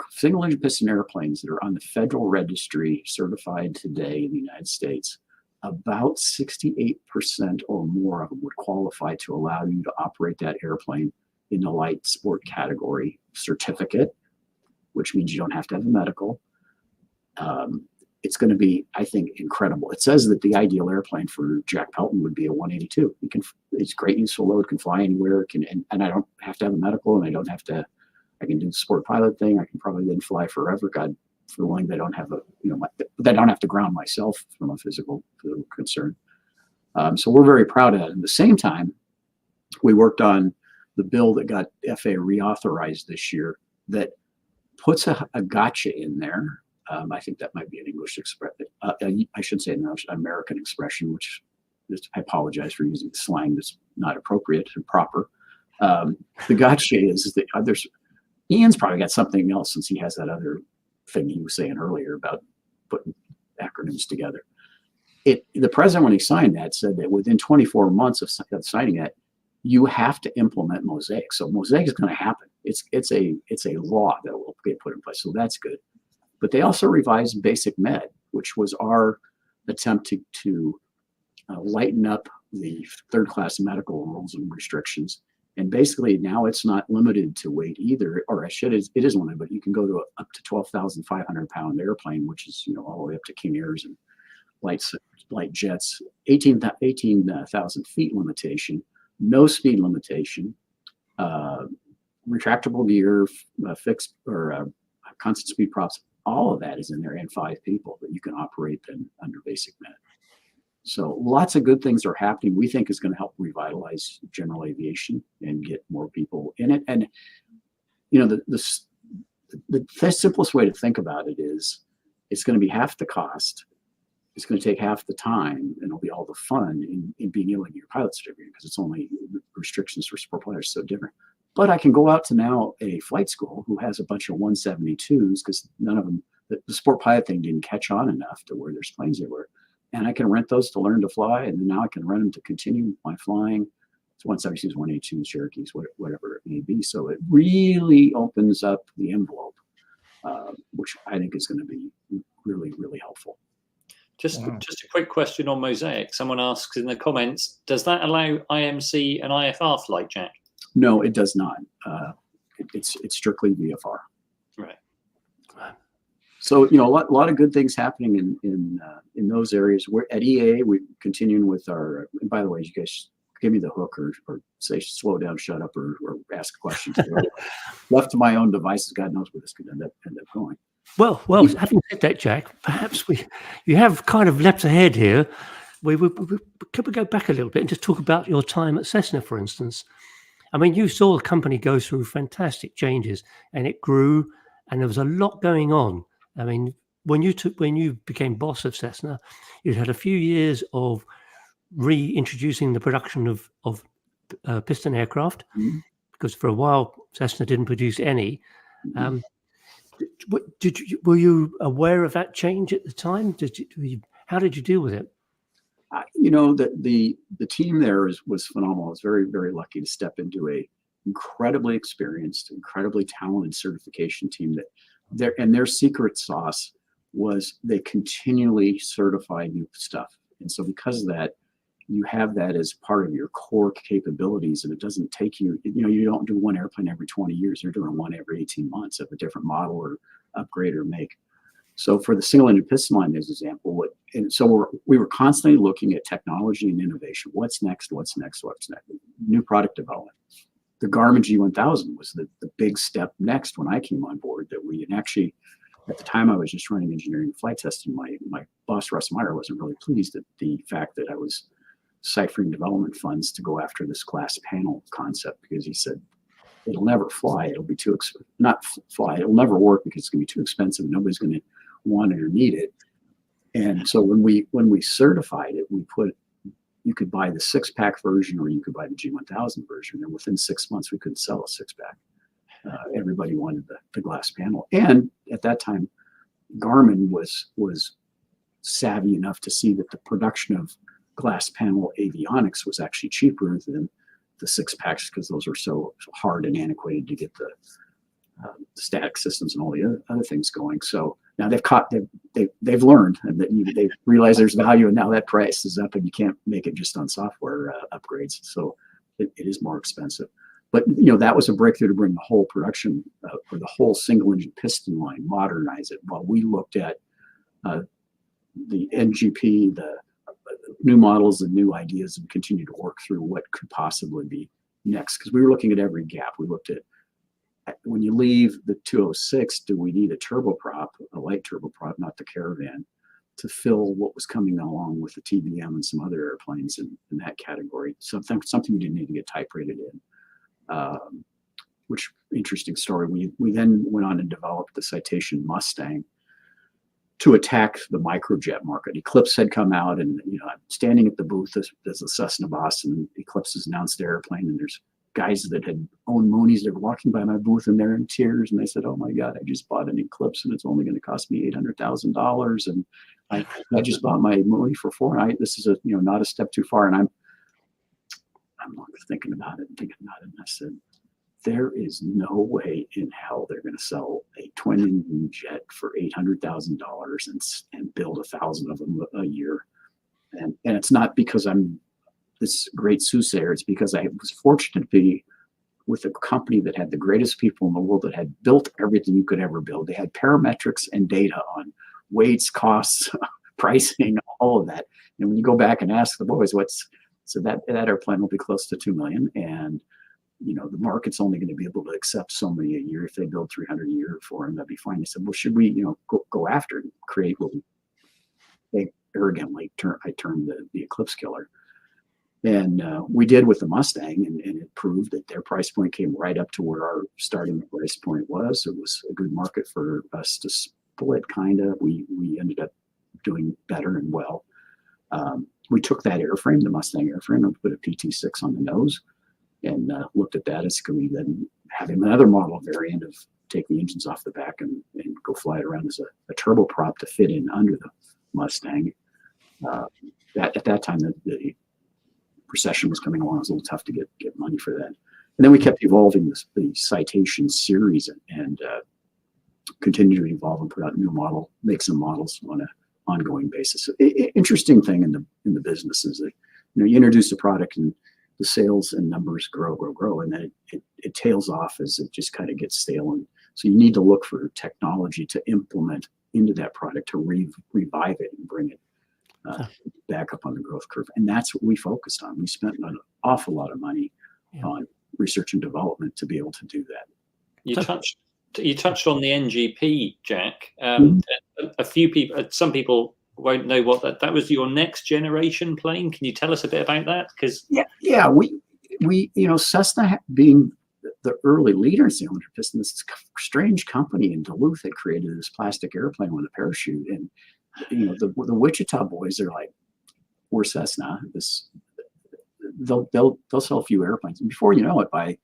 single engine piston airplanes that are on the federal registry certified today in the United States, about 68% or more of them would qualify to allow you to operate that airplane in the light sport category certificate, which means you don't have to have a medical. It's going to be, I think, incredible. It says that the ideal airplane for Jack Pelton would be a 182. It's great useful load, can fly anywhere, and I don't have to have a medical, and I can do the sport pilot thing. I can probably then fly forever, God for one, they don't have they don't have to ground myself from a physical concern. So we're very proud of that. At the same time, we worked on the bill that got FAA reauthorized this year that puts a gotcha in there. I think that might be an English expression. I should say an American expression, which I apologize for using slang that's not appropriate and proper. The gotcha is that Ian's probably got something else since he has that other thing he was saying earlier about putting acronyms together. The president, when he signed that, said that within 24 months of signing that, you have to implement Mosaic. So Mosaic is going to happen. It's a law that will get put in place. So that's good. But they also revised Basic Med, which was our attempt to lighten up the third-class medical rules and restrictions. And basically now it's not limited to weight either, or it is limited, but you can go to up to 12,500 pound airplane, which is all the way up to King Airs and light jets. 18,000 feet limitation, no speed limitation, retractable gear, fixed or constant speed props. All of that is in there, and 5 people that you can operate then under Basic Med. So lots of good things are happening. We think is going to help revitalize general aviation and get more people in it. And the simplest way to think about it is it's going to be half the cost. It's going to take half the time, and it'll be all the fun in being able to get your pilot's degree because it's only restrictions for sport pilots so different. But I can go out to now a flight school who has a bunch of 172s because none of them, the sport pilot thing didn't catch on enough to where there's planes everywhere. And I can rent those to learn to fly, and then now I can rent them to continue my flying. It's 172s, 182s, Cherokees, whatever it may be. So it really opens up the envelope, which I think is going to be really, really helpful. Just a quick question on Mosaic. Someone asks in the comments, does that allow IMC and IFR flight, Jack? No, it does not. It's strictly VFR. Right. So a lot of good things happening in those areas. We're at EA. We're continuing with our. And by the way, you guys give me the hook or say slow down, shut up, or ask questions. Left to my own devices, God knows where this could end up going. Well, having said that, Jack, perhaps you have kind of leapt ahead here. Could we go back a little bit and just talk about your time at Cessna, for instance? I mean, you saw the company go through fantastic changes, and it grew, and there was a lot going on. I mean, when you became boss of Cessna, you had a few years of reintroducing the production of piston aircraft, because for a while Cessna didn't produce any. Were you aware of that change at the time? How did you deal with it? The team there was phenomenal. I was very, very lucky to step into a incredibly experienced, incredibly talented certification team their secret sauce was they continually certify new stuff. And so because of that, you have that as part of your core capabilities, and it doesn't take you don't do one airplane every 20 years. You're doing one every 18 months of a different model or upgrade or make. So for the single-ended piston line, as an example, we were constantly looking at technology and innovation. What's next? New product development. The Garmin G1000 was the big step next when I came on board. And actually, at the time, I was just running engineering and flight testing. My boss, Russ Meyer, wasn't really pleased at the fact that I was ciphering development funds to go after this glass panel concept, because he said, it'll never fly. It'll be too not fly. It'll never work because it's going to be too expensive. Nobody's going to want it or need it. And so when we certified it, you could buy the 6-pack version or you could buy the G1000 version. And within 6 months, we couldn't sell a 6-pack. Everybody wanted the glass panel. And at that time, Garmin was savvy enough to see that the production of glass panel avionics was actually cheaper than the 6-packs, because those are so hard and antiquated to get the static systems and all the other things going. So now they've learned, and that they realize there's value, and now that price is up, and you can't make it just on software upgrades. So it is more expensive. But that was a breakthrough to bring the whole production or the whole single engine piston line, modernize it, while we looked at the NGP, the new models and new ideas, and continue to work through what could possibly be next. Because we were looking at every gap. We looked at, when you leave the 206, do we need a turboprop, a light turboprop, not the Caravan, to fill what was coming along with the TBM and some other airplanes in that category. Something we didn't need to get type rated in. Which interesting story. We then went on and developed the Citation Mustang to attack the microjet market. Eclipse had come out, and I'm standing at the booth as the Cessna boss, and Eclipse has announced the airplane, and there's guys that had owned Moonies that were walking by my booth, and they're in tears, and they said, "Oh my God, I just bought an Eclipse, and it's only going to cost me $800,000, and I just bought my Mooney for $4. This is not a step too far." And I'm thinking about it, and I said, there is no way in hell they're going to sell a twin-engine jet for $800,000 and build 1,000 of them a year. And it's not because I'm this great soothsayer. It's because I was fortunate to be with a company that had the greatest people in the world, that had built everything you could ever build. They had parametrics and data on weights, costs, pricing, all of that. And when you go back and ask the boys, so that airplane will be close to $2 million, and the market's only going to be able to accept so many a year. If they build 300 a year for them, that'd be fine. They said, well, should we, go after it and create what they arrogantly I termed the Eclipse killer. And we did with the Mustang, and it proved that their price point came right up to where our starting price point was. It was a good market for us to split, kind of. We ended up doing better and well. We took that airframe, the Mustang airframe, and put a PT6 on the nose, and looked at that as, can we then have another model variant of take the engines off the back and go fly it around as a turboprop to fit in under the Mustang. At that time, the recession was coming along. It was a little tough to get money for that. And then we kept evolving the Citation series and continued to evolve and put out new makes and models on an ongoing basis. Interesting thing in the business is that you introduce a product and the sales and numbers grow, and then it tails off as it just kind of gets stale. And so you need to look for technology to implement into that product to revive it and bring it back up on the growth curve. And that's what we focused on. We spent an awful lot of money on research and development to be able to do that. You touched on the NGP, Jack. A few people, some people won't know what that was. Your next generation plane. Can you tell us a bit about that? Because we Cessna, being the early leader in cylinder piston, this strange company in Duluth had created this plastic airplane with a parachute, and the Wichita boys are like, we're Cessna. They'll sell a few airplanes, and before you know it, by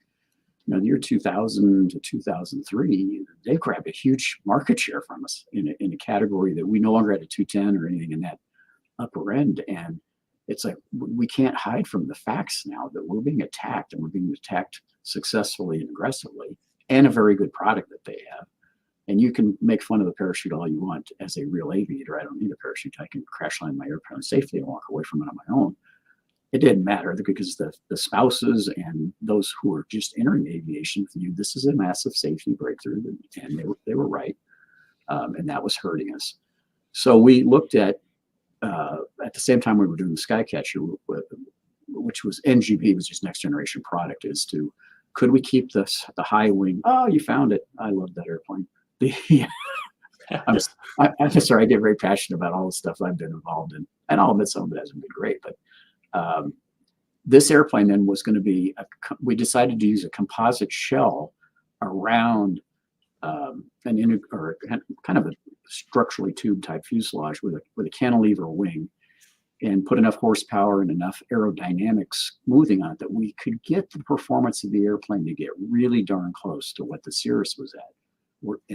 the year 2000 to 2003, they grabbed a huge market share from us in a category that we no longer had a 210 or anything in that upper end. And it's like, we can't hide from the facts now that we're being attacked, and we're being attacked successfully and aggressively, and a very good product that they have. And you can make fun of the parachute all you want. As a real aviator, I don't need a parachute. I can crash land my airplane safely and walk away from it on my own. It didn't matter, because the spouses and those who are just entering aviation viewed this as a massive safety breakthrough, and they were right, and that was hurting us. So we looked at the same time we were doing the Skycatcher, which was NGP, was just next generation product, is to, could we keep the high wing? Oh, you found it! I love that airplane. I'm sorry, I get very passionate about all the stuff I've been involved in, and I'll admit some of it hasn't been great, but. This airplane then was going to be, we decided to use a composite shell around kind of a structurally tube type fuselage with a cantilever wing, and put enough horsepower and enough aerodynamic smoothing on it that we could get the performance of the airplane to get really darn close to what the Cirrus was at.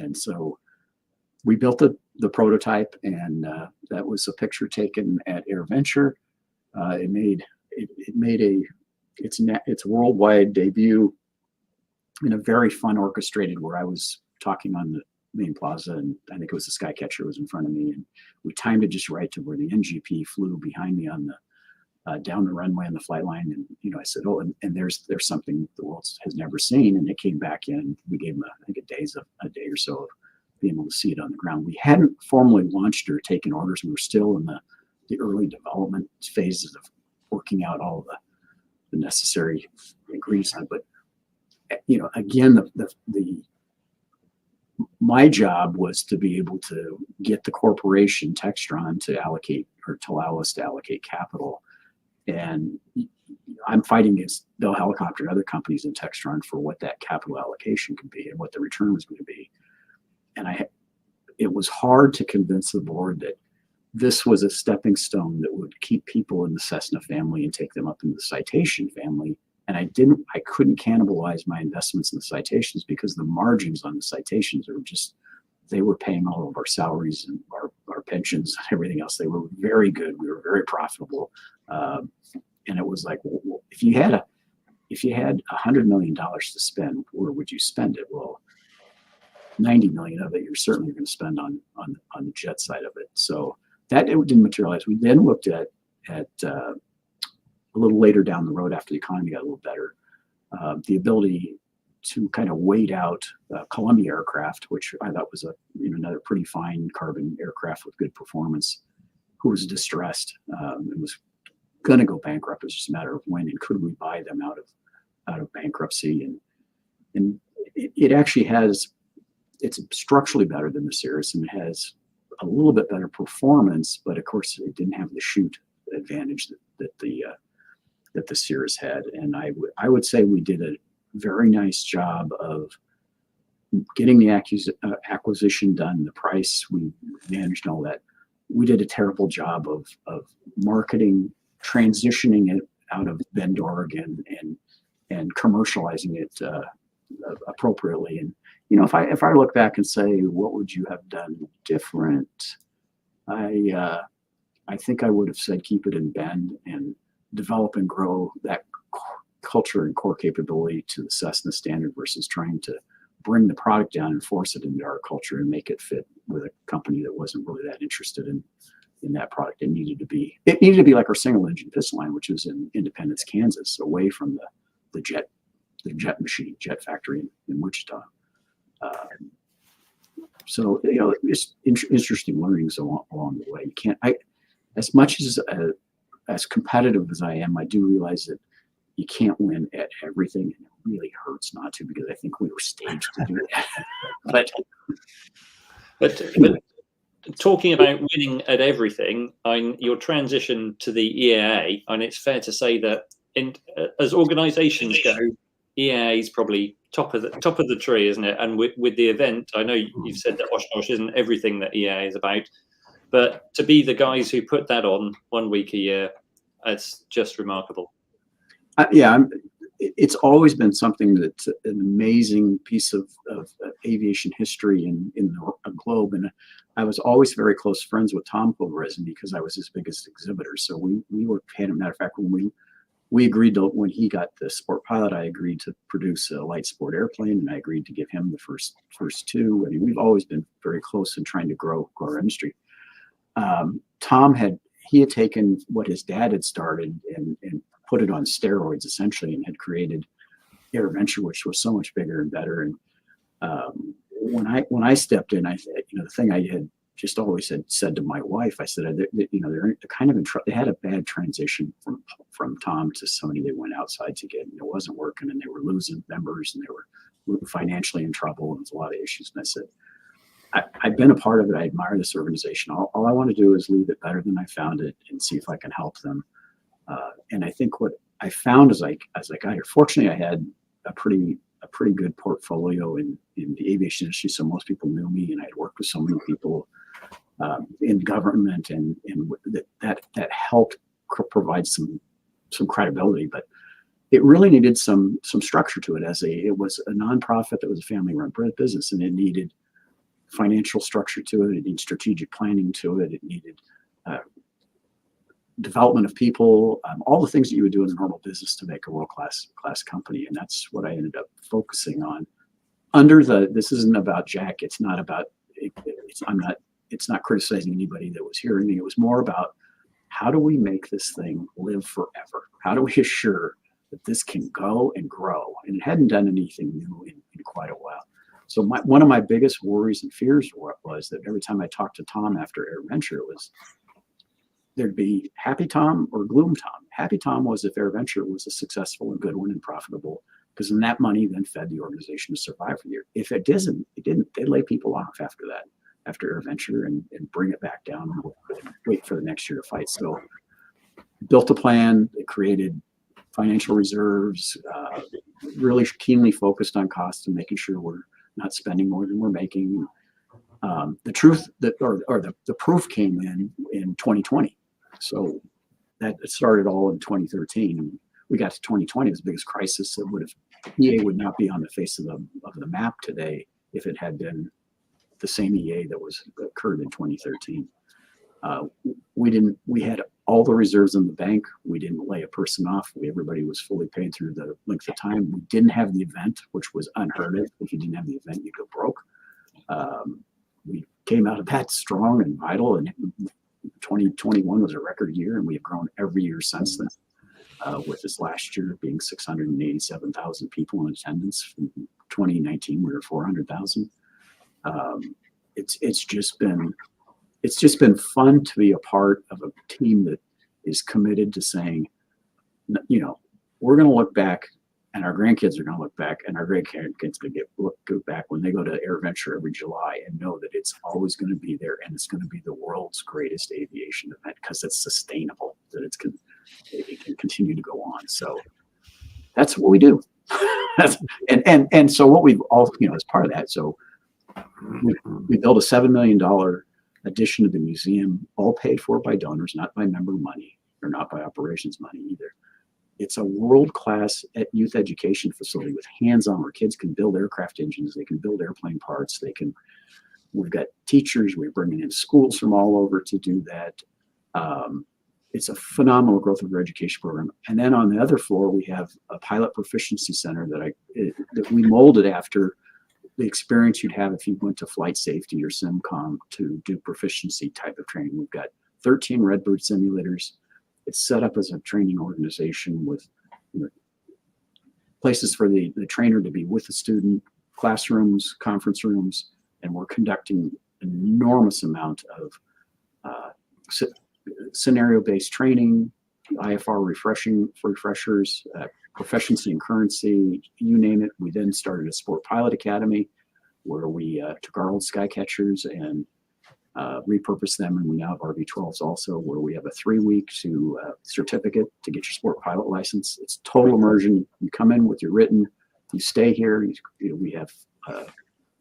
And so we built the prototype, and that was a picture taken at AirVenture. It made its worldwide debut in a very fun orchestrated, where I was talking on the main plaza, and I think it was the Skycatcher was in front of me, and we timed it just right to where the NGP flew behind me on the down the runway on the flight line. And I said, oh, and there's something the world has never seen. And it came back in. We gave them a day or so of being able to see it on the ground. We hadn't formally launched or taken orders. We were still in the early development phases of working out all the necessary ingredients on it. But again, the my job was to be able to get the corporation Textron to allocate, or to allow us to allocate capital. And I'm fighting against Bell Helicopter and other companies in Textron for what that capital allocation could be and what the return was going to be. And it was hard to convince the board that this was a stepping stone that would keep people in the Cessna family and take them up into the Citation family. And I couldn't cannibalize my investments in the Citations because the margins on the Citations are just, they were paying all of our salaries and our pensions and everything else. They were very good. We were very profitable. And it was like, well, if you had $100 million to spend, where would you spend it? Well, 90 million of it, you're certainly going to spend on the jet side of it. So that, it didn't materialize. We then looked at a little later down the road, after the economy got a little better, the ability to kind of wait out Columbia aircraft, which I thought was another pretty fine carbon aircraft with good performance, who was distressed and was going to go bankrupt. It was just a matter of when and could we buy them out of bankruptcy. And it actually it's structurally better than the Cirrus, and it has a little bit better performance, but of course it didn't have the chute advantage that the Cirrus had. And I would say we did a very nice job of getting the acquisition done, the price, we managed all that. We did a terrible job of marketing, transitioning it out of Bend, Oregon, and commercializing it appropriately. And if I look back and say, what would you have done different? I think I would have said keep it in Bend and develop and grow that culture and core capability to the Cessna standard versus trying to bring the product down and force it into our culture and make it fit with a company that wasn't really that interested in that product. It needed to be like our single engine piston line, which was in Independence, Kansas, away from the jet factory in Wichita. So it's interesting learnings along the way. You can't, as much as competitive as I am, I do realize that you can't win at everything, and it really hurts not to, because I think we were staged to do that. But talking about winning at everything, your transition to the EAA, and it's fair to say that as organisations go, EAA is probably top of the tree, isn't it? And with the event, I know you've said that Oshkosh isn't everything that EAA is about, but to be the guys who put that on 1 week a year, it's just remarkable. It's always been something that's an amazing piece of aviation history in the globe. And I was always very close friends with Tom Poverezin because I was his biggest exhibitor. So we were, matter of fact, when we agreed to, when he got the sport pilot, I agreed to produce a light sport airplane, and I agreed to give him the first two. I mean, we've always been very close in trying to grow our industry. Tom had taken what his dad had started and put it on steroids essentially, and had created AirVenture, which was so much bigger and better. And when I stepped in, I said, the thing I had just always said to my wife, I said, they're kind of in trouble. They had a bad transition from Tom to somebody they went outside to get, and it wasn't working, and they were losing members, and they were financially in trouble, and there was a lot of issues. And I said, I've been a part of it. I admire this organization. All I want to do is leave it better than I found it and see if I can help them. And I think what I found as I got here, fortunately, I had a pretty good portfolio in the aviation industry. So most people knew me, and I'd worked with so many people in government, and that helped provide some credibility. But it really needed some structure to it. It was a nonprofit that was a family-run business, and it needed financial structure to it. It needed strategic planning to it. It needed development of people, all the things that you would do in a normal business to make a world-class company. And that's what I ended up focusing on. This isn't about Jack. It's not about, it's not criticizing anybody that was hearing me. It was more about, how do we make this thing live forever? How do we assure that this can go and grow? And it hadn't done anything new in quite a while. So one of my biggest worries and fears was that every time I talked to Tom after AirVenture, it was, there'd be happy Tom or gloom Tom. Happy Tom was if AirVenture was a successful and good one and profitable because then that money then fed the organization to survive for the year. If it didn't, they'd lay people off after that, after AirVenture, and bring it back down and wait for the next year to fight. So built a plan. It created financial reserves, really keenly focused on costs and making sure we're not spending more than we're making. The proof came in 2020. So that started all in 2013. And we got to 2020, it was the biggest crisis. That EA would not be on the face of the map today if it had been the same EA that occurred in 2013. We had all the reserves in the bank. We didn't lay a person off. Everybody was fully paid through the length of time. We didn't have the event, which was unheard of. If you didn't have the event, you'd go broke. We came out of that strong and vital, and 2021 was a record year, and we have grown every year since then. With this last year being 687,000 people in attendance. In 2019, we were 400,000. It's just been fun to be a part of a team that is committed to saying, we're going to look back, and our grandkids are going to look back, and our grandkids are going to look back when they go to AirVenture every July and know that it's always going to be there, and it's going to be the world's greatest aviation event because it's sustainable, that it can continue to go on. So that's what we do. and so what we've all, as part of that, so we built a $7 million addition to the museum, all paid for by donors, not by member money or not by operations money either. It's a world-class youth education facility with hands-on, where kids can build aircraft engines, they can build airplane parts, we've got teachers, we're bringing in schools from all over to do that. It's a phenomenal growth of our education program. And then on the other floor, we have a pilot proficiency center that we molded after the experience you'd have if you went to flight safety or SimCom to do proficiency type of training. We've got 13 Redbird simulators. It's set up as a training organization with places for the trainer to be with the student, classrooms, conference rooms, and we're conducting an enormous amount of scenario-based training, IFR refreshers, proficiency and currency, you name it. We then started a Sport Pilot Academy where we took our old Skycatchers and repurposed them, and we now have RV-12s also, where we have a 3-week certificate to get your Sport Pilot license. It's total immersion. You come in with your written, you stay here. We have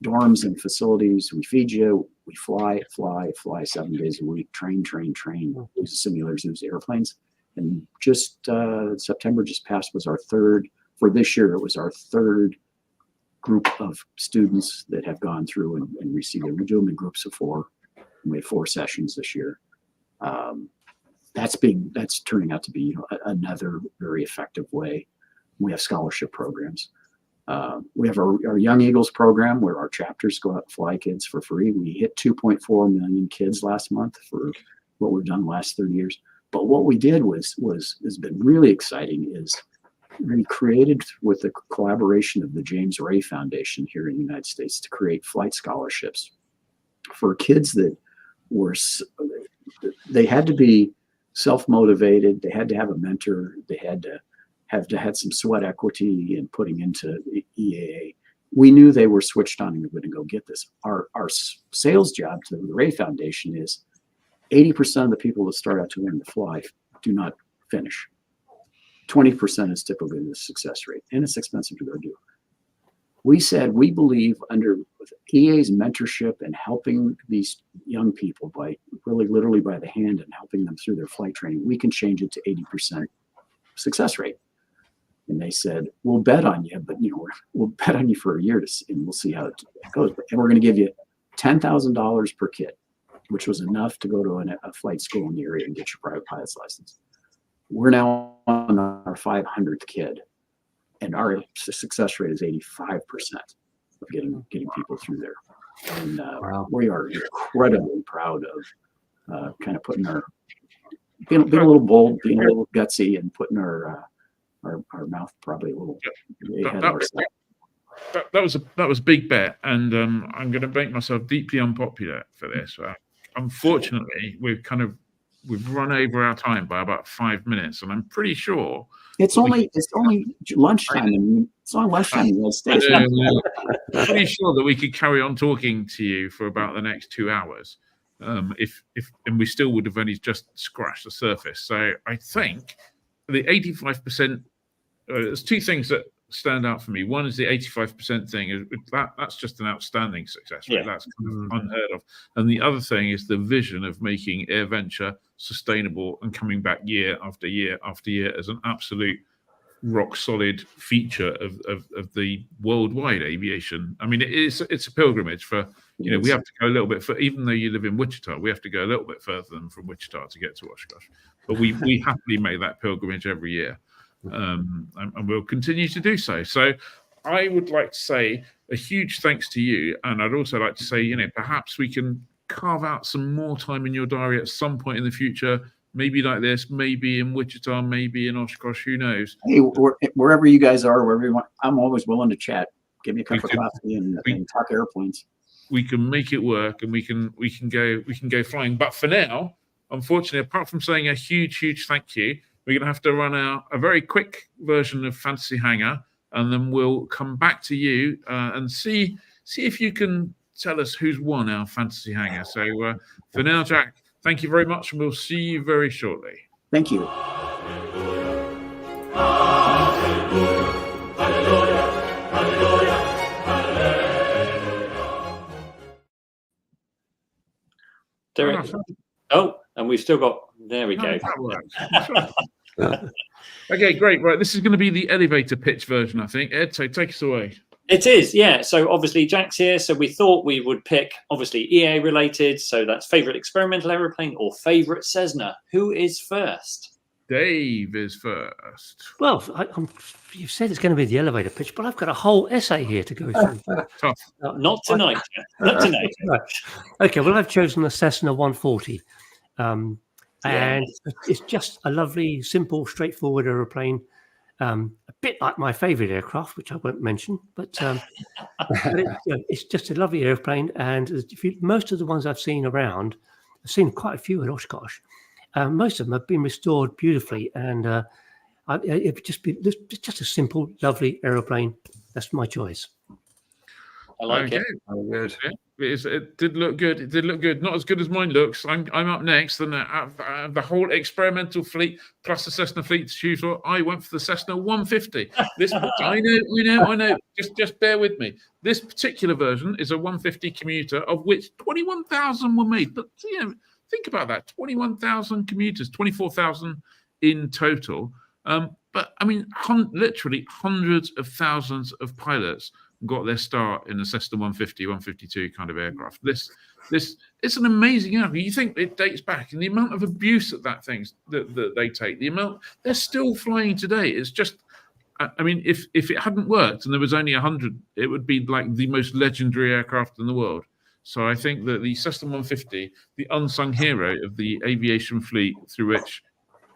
dorms and facilities. We feed you. We fly 7 days a week. Train. Use the simulators, use the airplanes. And just September just passed was our third, for this year, it was our third group of students that have gone through and received it. We do them in groups of 4. And we have 4 sessions this year. That's turning out to be another very effective way. We have scholarship programs. We have our Young Eagles program where our chapters go out and fly kids for free. We hit 2.4 million kids last month for what we've done the last 30 years. But what we did has been really exciting is we created, with the collaboration of the James Ray Foundation here in the United States, to create flight scholarships for kids that they had to be self-motivated. They had to have a mentor. They had to have some sweat equity in putting into EAA. We knew they were switched on and we were going to go get this. Our sales job to the Ray Foundation is 80% of the people that start out to learn to fly do not finish. 20% is typically the success rate, and it's expensive to go do. We said we believe under EA's mentorship and helping these young people by literally by the hand and helping them through their flight training, we can change it to 80% success rate. And they said, we'll bet on you, but we'll bet on you for a year and we'll see how it goes. And we're going to give you $10,000 per kid, which was enough to go to a flight school in the area and get your private pilot's license. We're now on our 500th kid, and our success rate is 85% of getting people through there. And we are incredibly proud of kind of putting being a little bold, being a little gutsy, and putting our mouth probably a little ahead of ourselves. That was a big bet, and I'm going to make myself deeply unpopular for this. Unfortunately, we've kind of we've run over our time by about 5 minutes, and I'm pretty sure it's only lunchtime. It's only lunchtime in the United States. I'm pretty sure that we could carry on talking to you for about the next 2 hours, if and we still would have only just scratched the surface. So I think the 85%. There's two things that stand out for me. One is the 85% thing. That's just an outstanding success rate. That's kind of unheard of. And the other thing is the vision of making AirVenture sustainable and coming back year after year after year as an absolute rock solid feature of the worldwide aviation. I mean, it's a pilgrimage for, we have to go a little bit for, even though you live in Wichita, we have to go a little bit further than from Wichita to get to Oshkosh. But we happily make that pilgrimage every year. And we'll continue to do so. So I would like to say a huge thanks to you. And I'd also like to say, perhaps we can carve out some more time in your diary at some point in the future, maybe like this, maybe in Wichita, maybe in Oshkosh, who knows? Hey, wherever you guys are, wherever you want, I'm always willing to chat. Give me a cup of coffee and talk airplanes. We can make it work, and we can go flying. But for now, unfortunately, apart from saying a huge thank you, we're going to have to run out a very quick version of Fantasy Hangar, and then we'll come back to you and see if you can tell us who's won our Fantasy Hangar. So for now, Jack, thank you very much, and we'll see you very shortly. Thank you. Derek. Oh, and we've still got. There we go. Okay, great. Right, this is going to be the elevator pitch version, I think. Ed, so take us away. It is, yeah. So obviously Jack's here, so we thought we would pick, obviously, EA related. So that's favourite experimental aeroplane or favourite Cessna. Who is first? Dave is first. Well, you've said it's going to be the elevator pitch, but I've got a whole essay here to go through. Tough. Not tonight. Not tonight. Okay, well, I've chosen the Cessna 140. And it's just a lovely, simple, straightforward aeroplane. A bit like my favourite aircraft, which I won't mention, but it's just a lovely airplane. And most of the ones I've seen around, I've seen quite a few at Oshkosh. Most of them have been restored beautifully, and it would just be just a simple, lovely aeroplane. That's my choice. I like it. Oh, good. It did look good. It did look good. Not as good as mine looks. I'm up next, and the whole experimental fleet plus the Cessna fleet to choose for. I went for the Cessna 150. This I know. Just bear with me. This particular version is a 150 commuter, of which 21,000 were made. But think about that: 21,000 commuters, 24,000 in total. But I mean, literally hundreds of thousands of pilots got their start in the Cessna 150, 152 kind of aircraft. This it's an amazing aircraft. You think it dates back, and the amount of abuse that they take, the amount they're still flying today. It's just, I mean, if it hadn't worked and there was only 100, it would be like the most legendary aircraft in the world. So I think that the Cessna 150, the unsung hero of the aviation fleet, through which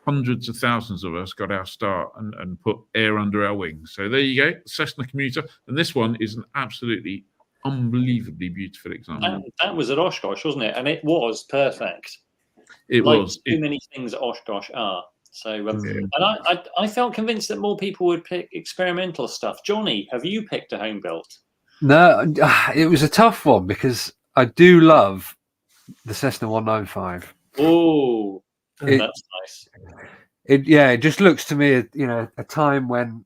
hundreds of thousands of us got our start and put air under our wings. So there you go, Cessna commuter. And this one is an absolutely unbelievably beautiful example. That was at Oshkosh, wasn't it? And it was perfect. It was. Too many things at Oshkosh are. So, and I felt convinced that more people would pick experimental stuff. Johnny, have you picked a home built? No, it was a tough one because I do love the Cessna 195. Oh, that's nice. It just looks to me, a time when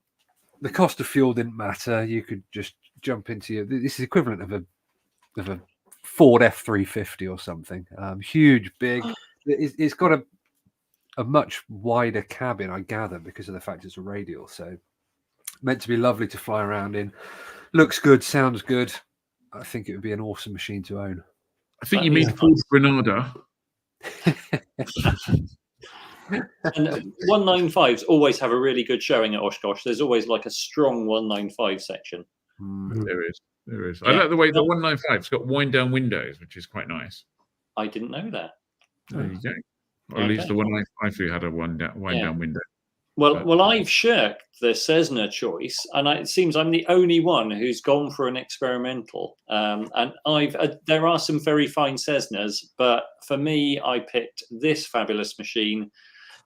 the cost of fuel didn't matter. You could just jump into this is equivalent of a Ford F-350 or something. Huge, big. It's got a much wider cabin, I gather, because of the fact it's a radial. So meant to be lovely to fly around in. Looks good, sounds good. I think it would be an awesome machine to own. I think you mean Ford Granada. And 195s always have a really good showing at Oshkosh. There's always like a strong 195 section. There is. Yeah. I like the way the 195's got wind down windows, which is quite nice. I didn't know that. There you go. Or at least the 195 had a wind down window. Well, I've shirked the Cessna choice, and it seems I'm the only one who's gone for an experimental. And there are some very fine Cessnas, but for me, I picked this fabulous machine.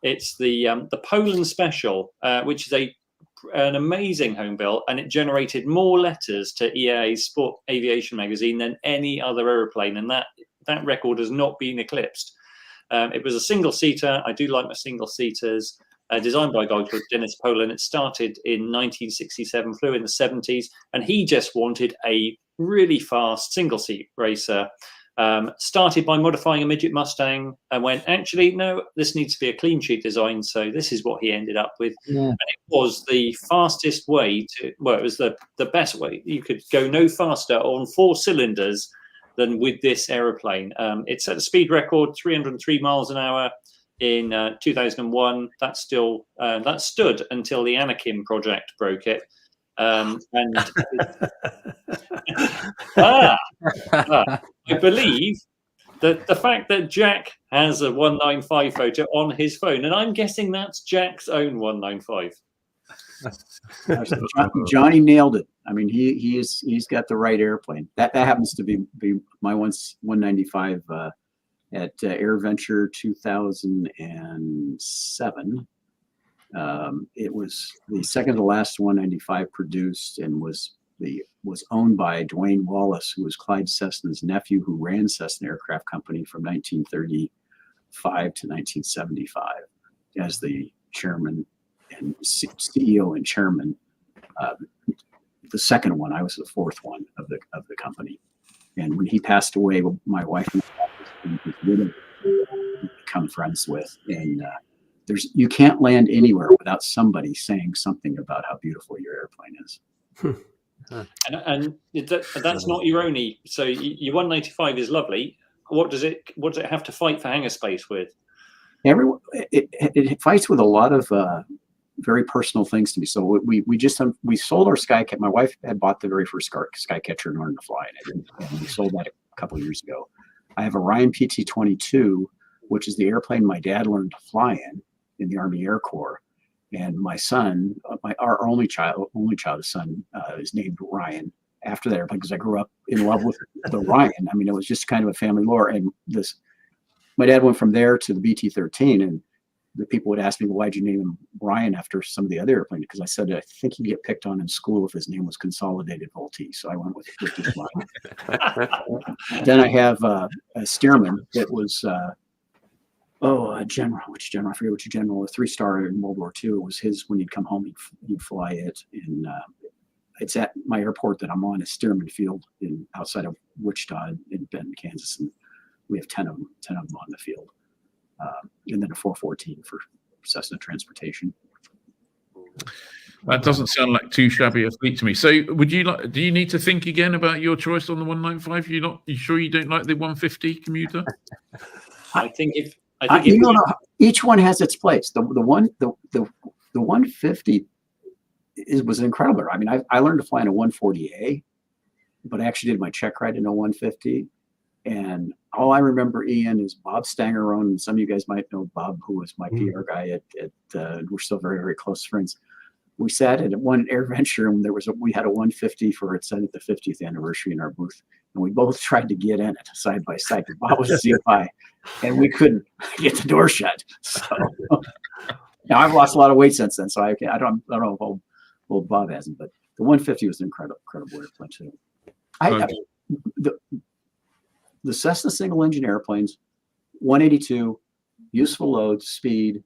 It's the Poland Special, which is an amazing home built, and it generated more letters to EAA's Sport Aviation magazine than any other aeroplane, and that record has not been eclipsed. It was a single-seater. I do like my single-seaters. Designed by a guy called Dennis Poland. It started in 1967, flew in the 70s, and he just wanted a really fast single-seat racer. Started by modifying a midget Mustang and went, actually, no, this needs to be a clean sheet design. So this is what he ended up with. Yeah. And it was the fastest way it was the best way. You could go no faster on 4 cylinders than with this aeroplane. It set a speed record, 303 miles an hour. In 2001, that stood until the Anakin project broke it. I believe that the fact that Jack has a 195 photo on his phone, and I'm guessing that's Jack's own 195. Johnny nailed it. I mean, he's got the right airplane. That happens to be my 195. At AirVenture 2007. It was the second to last 195 produced, and was owned by Dwayne Wallace, who was Clyde Cessna's nephew, who ran Cessna Aircraft Company from 1935 to 1975 as the chairman and CEO and chairman. The second one, I was the fourth one of the company. And when he passed away, my wife and I become friends with, and you can't land anywhere without somebody saying something about how beautiful your airplane is. And that's not your only. So your 195 is lovely. What does it have to fight for hangar space with? It fights with a lot of very personal things to me. So we sold our Skycatcher. My wife had bought the very first Skycatcher in order to fly it, and we sold that a couple of years ago. I have a Ryan PT-22, which is the airplane my dad learned to fly in the Army Air Corps. And my son, our only child, son, is named Ryan after that airplane, because I grew up in love with the Ryan. I mean, it was just kind of a family lore. And my dad went from there to the BT-13, and the people would ask me, well, why'd you name him Ryan after some of the other airplanes? Because I said, I think he'd get picked on in school if his name was Consolidated Vultee. So I went with just Ryan. Then I have a Stearman that was, a general, which general? I forget which general, a 3-star in World War II. It was his. When he'd come home, he'd fly it. And it's at my airport that I'm on, is Stearman Field outside of Wichita in Benton, Kansas. And we have 10 of them on the field. And then a 414 for Cessna transportation. That doesn't sound like too shabby a fleet to me. So, do you need to think again about your choice on the 195? You sure you don't like the 150 commuter? I think each one has its place. The 150 was incredible. I mean, I learned to fly in a 140A, but I actually did my check ride in a 150. And all I remember, Ian, is Bob Stangerone, and some of you guys might know Bob, who was my PR guy we're still very, very close friends. We sat at one AirVenture, and we had a 150 for its 50th anniversary in our booth, and we both tried to get in it side by side. Bob was a CFI, and we couldn't get the door shut. So now I've lost a lot of weight since then, so I don't know if old Bob hasn't, but the 150 was an incredible airplane too. The Cessna single engine airplanes, 182, useful load, speed,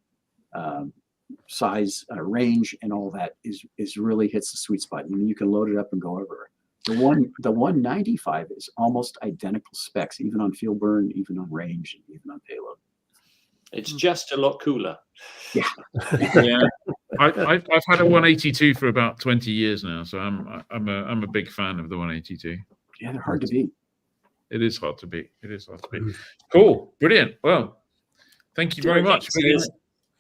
size, range, and all that is really hits the sweet spot. I mean, you can load it up and go everywhere. The 195 is almost identical specs, even on fuel burn, even on range, and even on payload. It's just a lot cooler. Yeah. Yeah. I've had a 182 for about 20 years now, so I'm a big fan of the 182. Yeah, they're hard to beat. It is hard to beat. Cool. Brilliant. Well, thank you very much.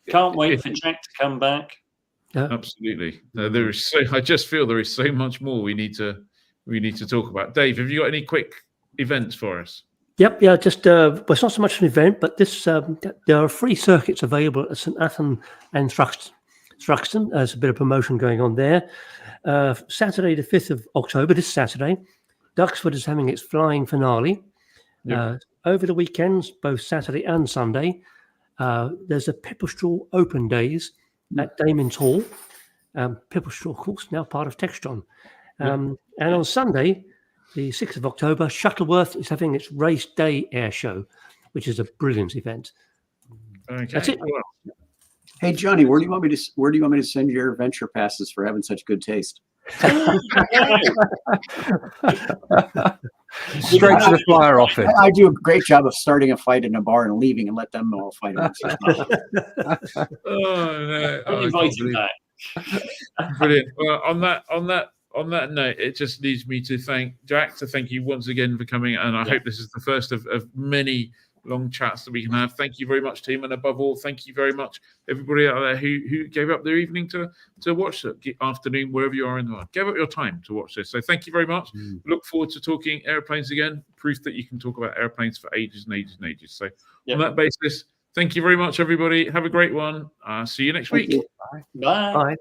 Can't wait for Jack to come back. Yeah. Absolutely. I just feel there is so much more we need to talk about. Dave, have you got any quick events for us? Yep. Yeah. Just it's not so much an event, but this there are free circuits available at St Athan and Thruxton. Thruxton. There's a bit of promotion going on there. Saturday, the 5th of October, this Saturday, Duxford is having its flying finale. Over the weekends, both Saturday and Sunday, there's a Pipistrel Open Days at Damon's Hall. Pipistrel, of course, now part of Textron. And on Sunday, the 6th of October, Shuttleworth is having its Race Day Air Show, which is a brilliant event. Okay. That's it. Well, Hey Johnny, where do you want me to send your adventure passes for having such good taste? Straight to the flyer office. I do a great job of starting a fight in a bar and leaving and let them all fight. I'm inviting back. Brilliant. Well, on that note, it just leaves me to thank Jack, to thank you once again for coming, and I hope this is the first of many long chats that we can have. Thank you very much, team, and above all, thank you very much everybody out there who gave up their evening to watch it, afternoon, wherever you are in the world, gave up your time to watch this. So thank you very much. Look forward to talking airplanes again. Proof that you can talk about airplanes for ages and ages and ages. So on that basis, thank you very much, everybody. Have a great one. See you next week. Bye. Bye.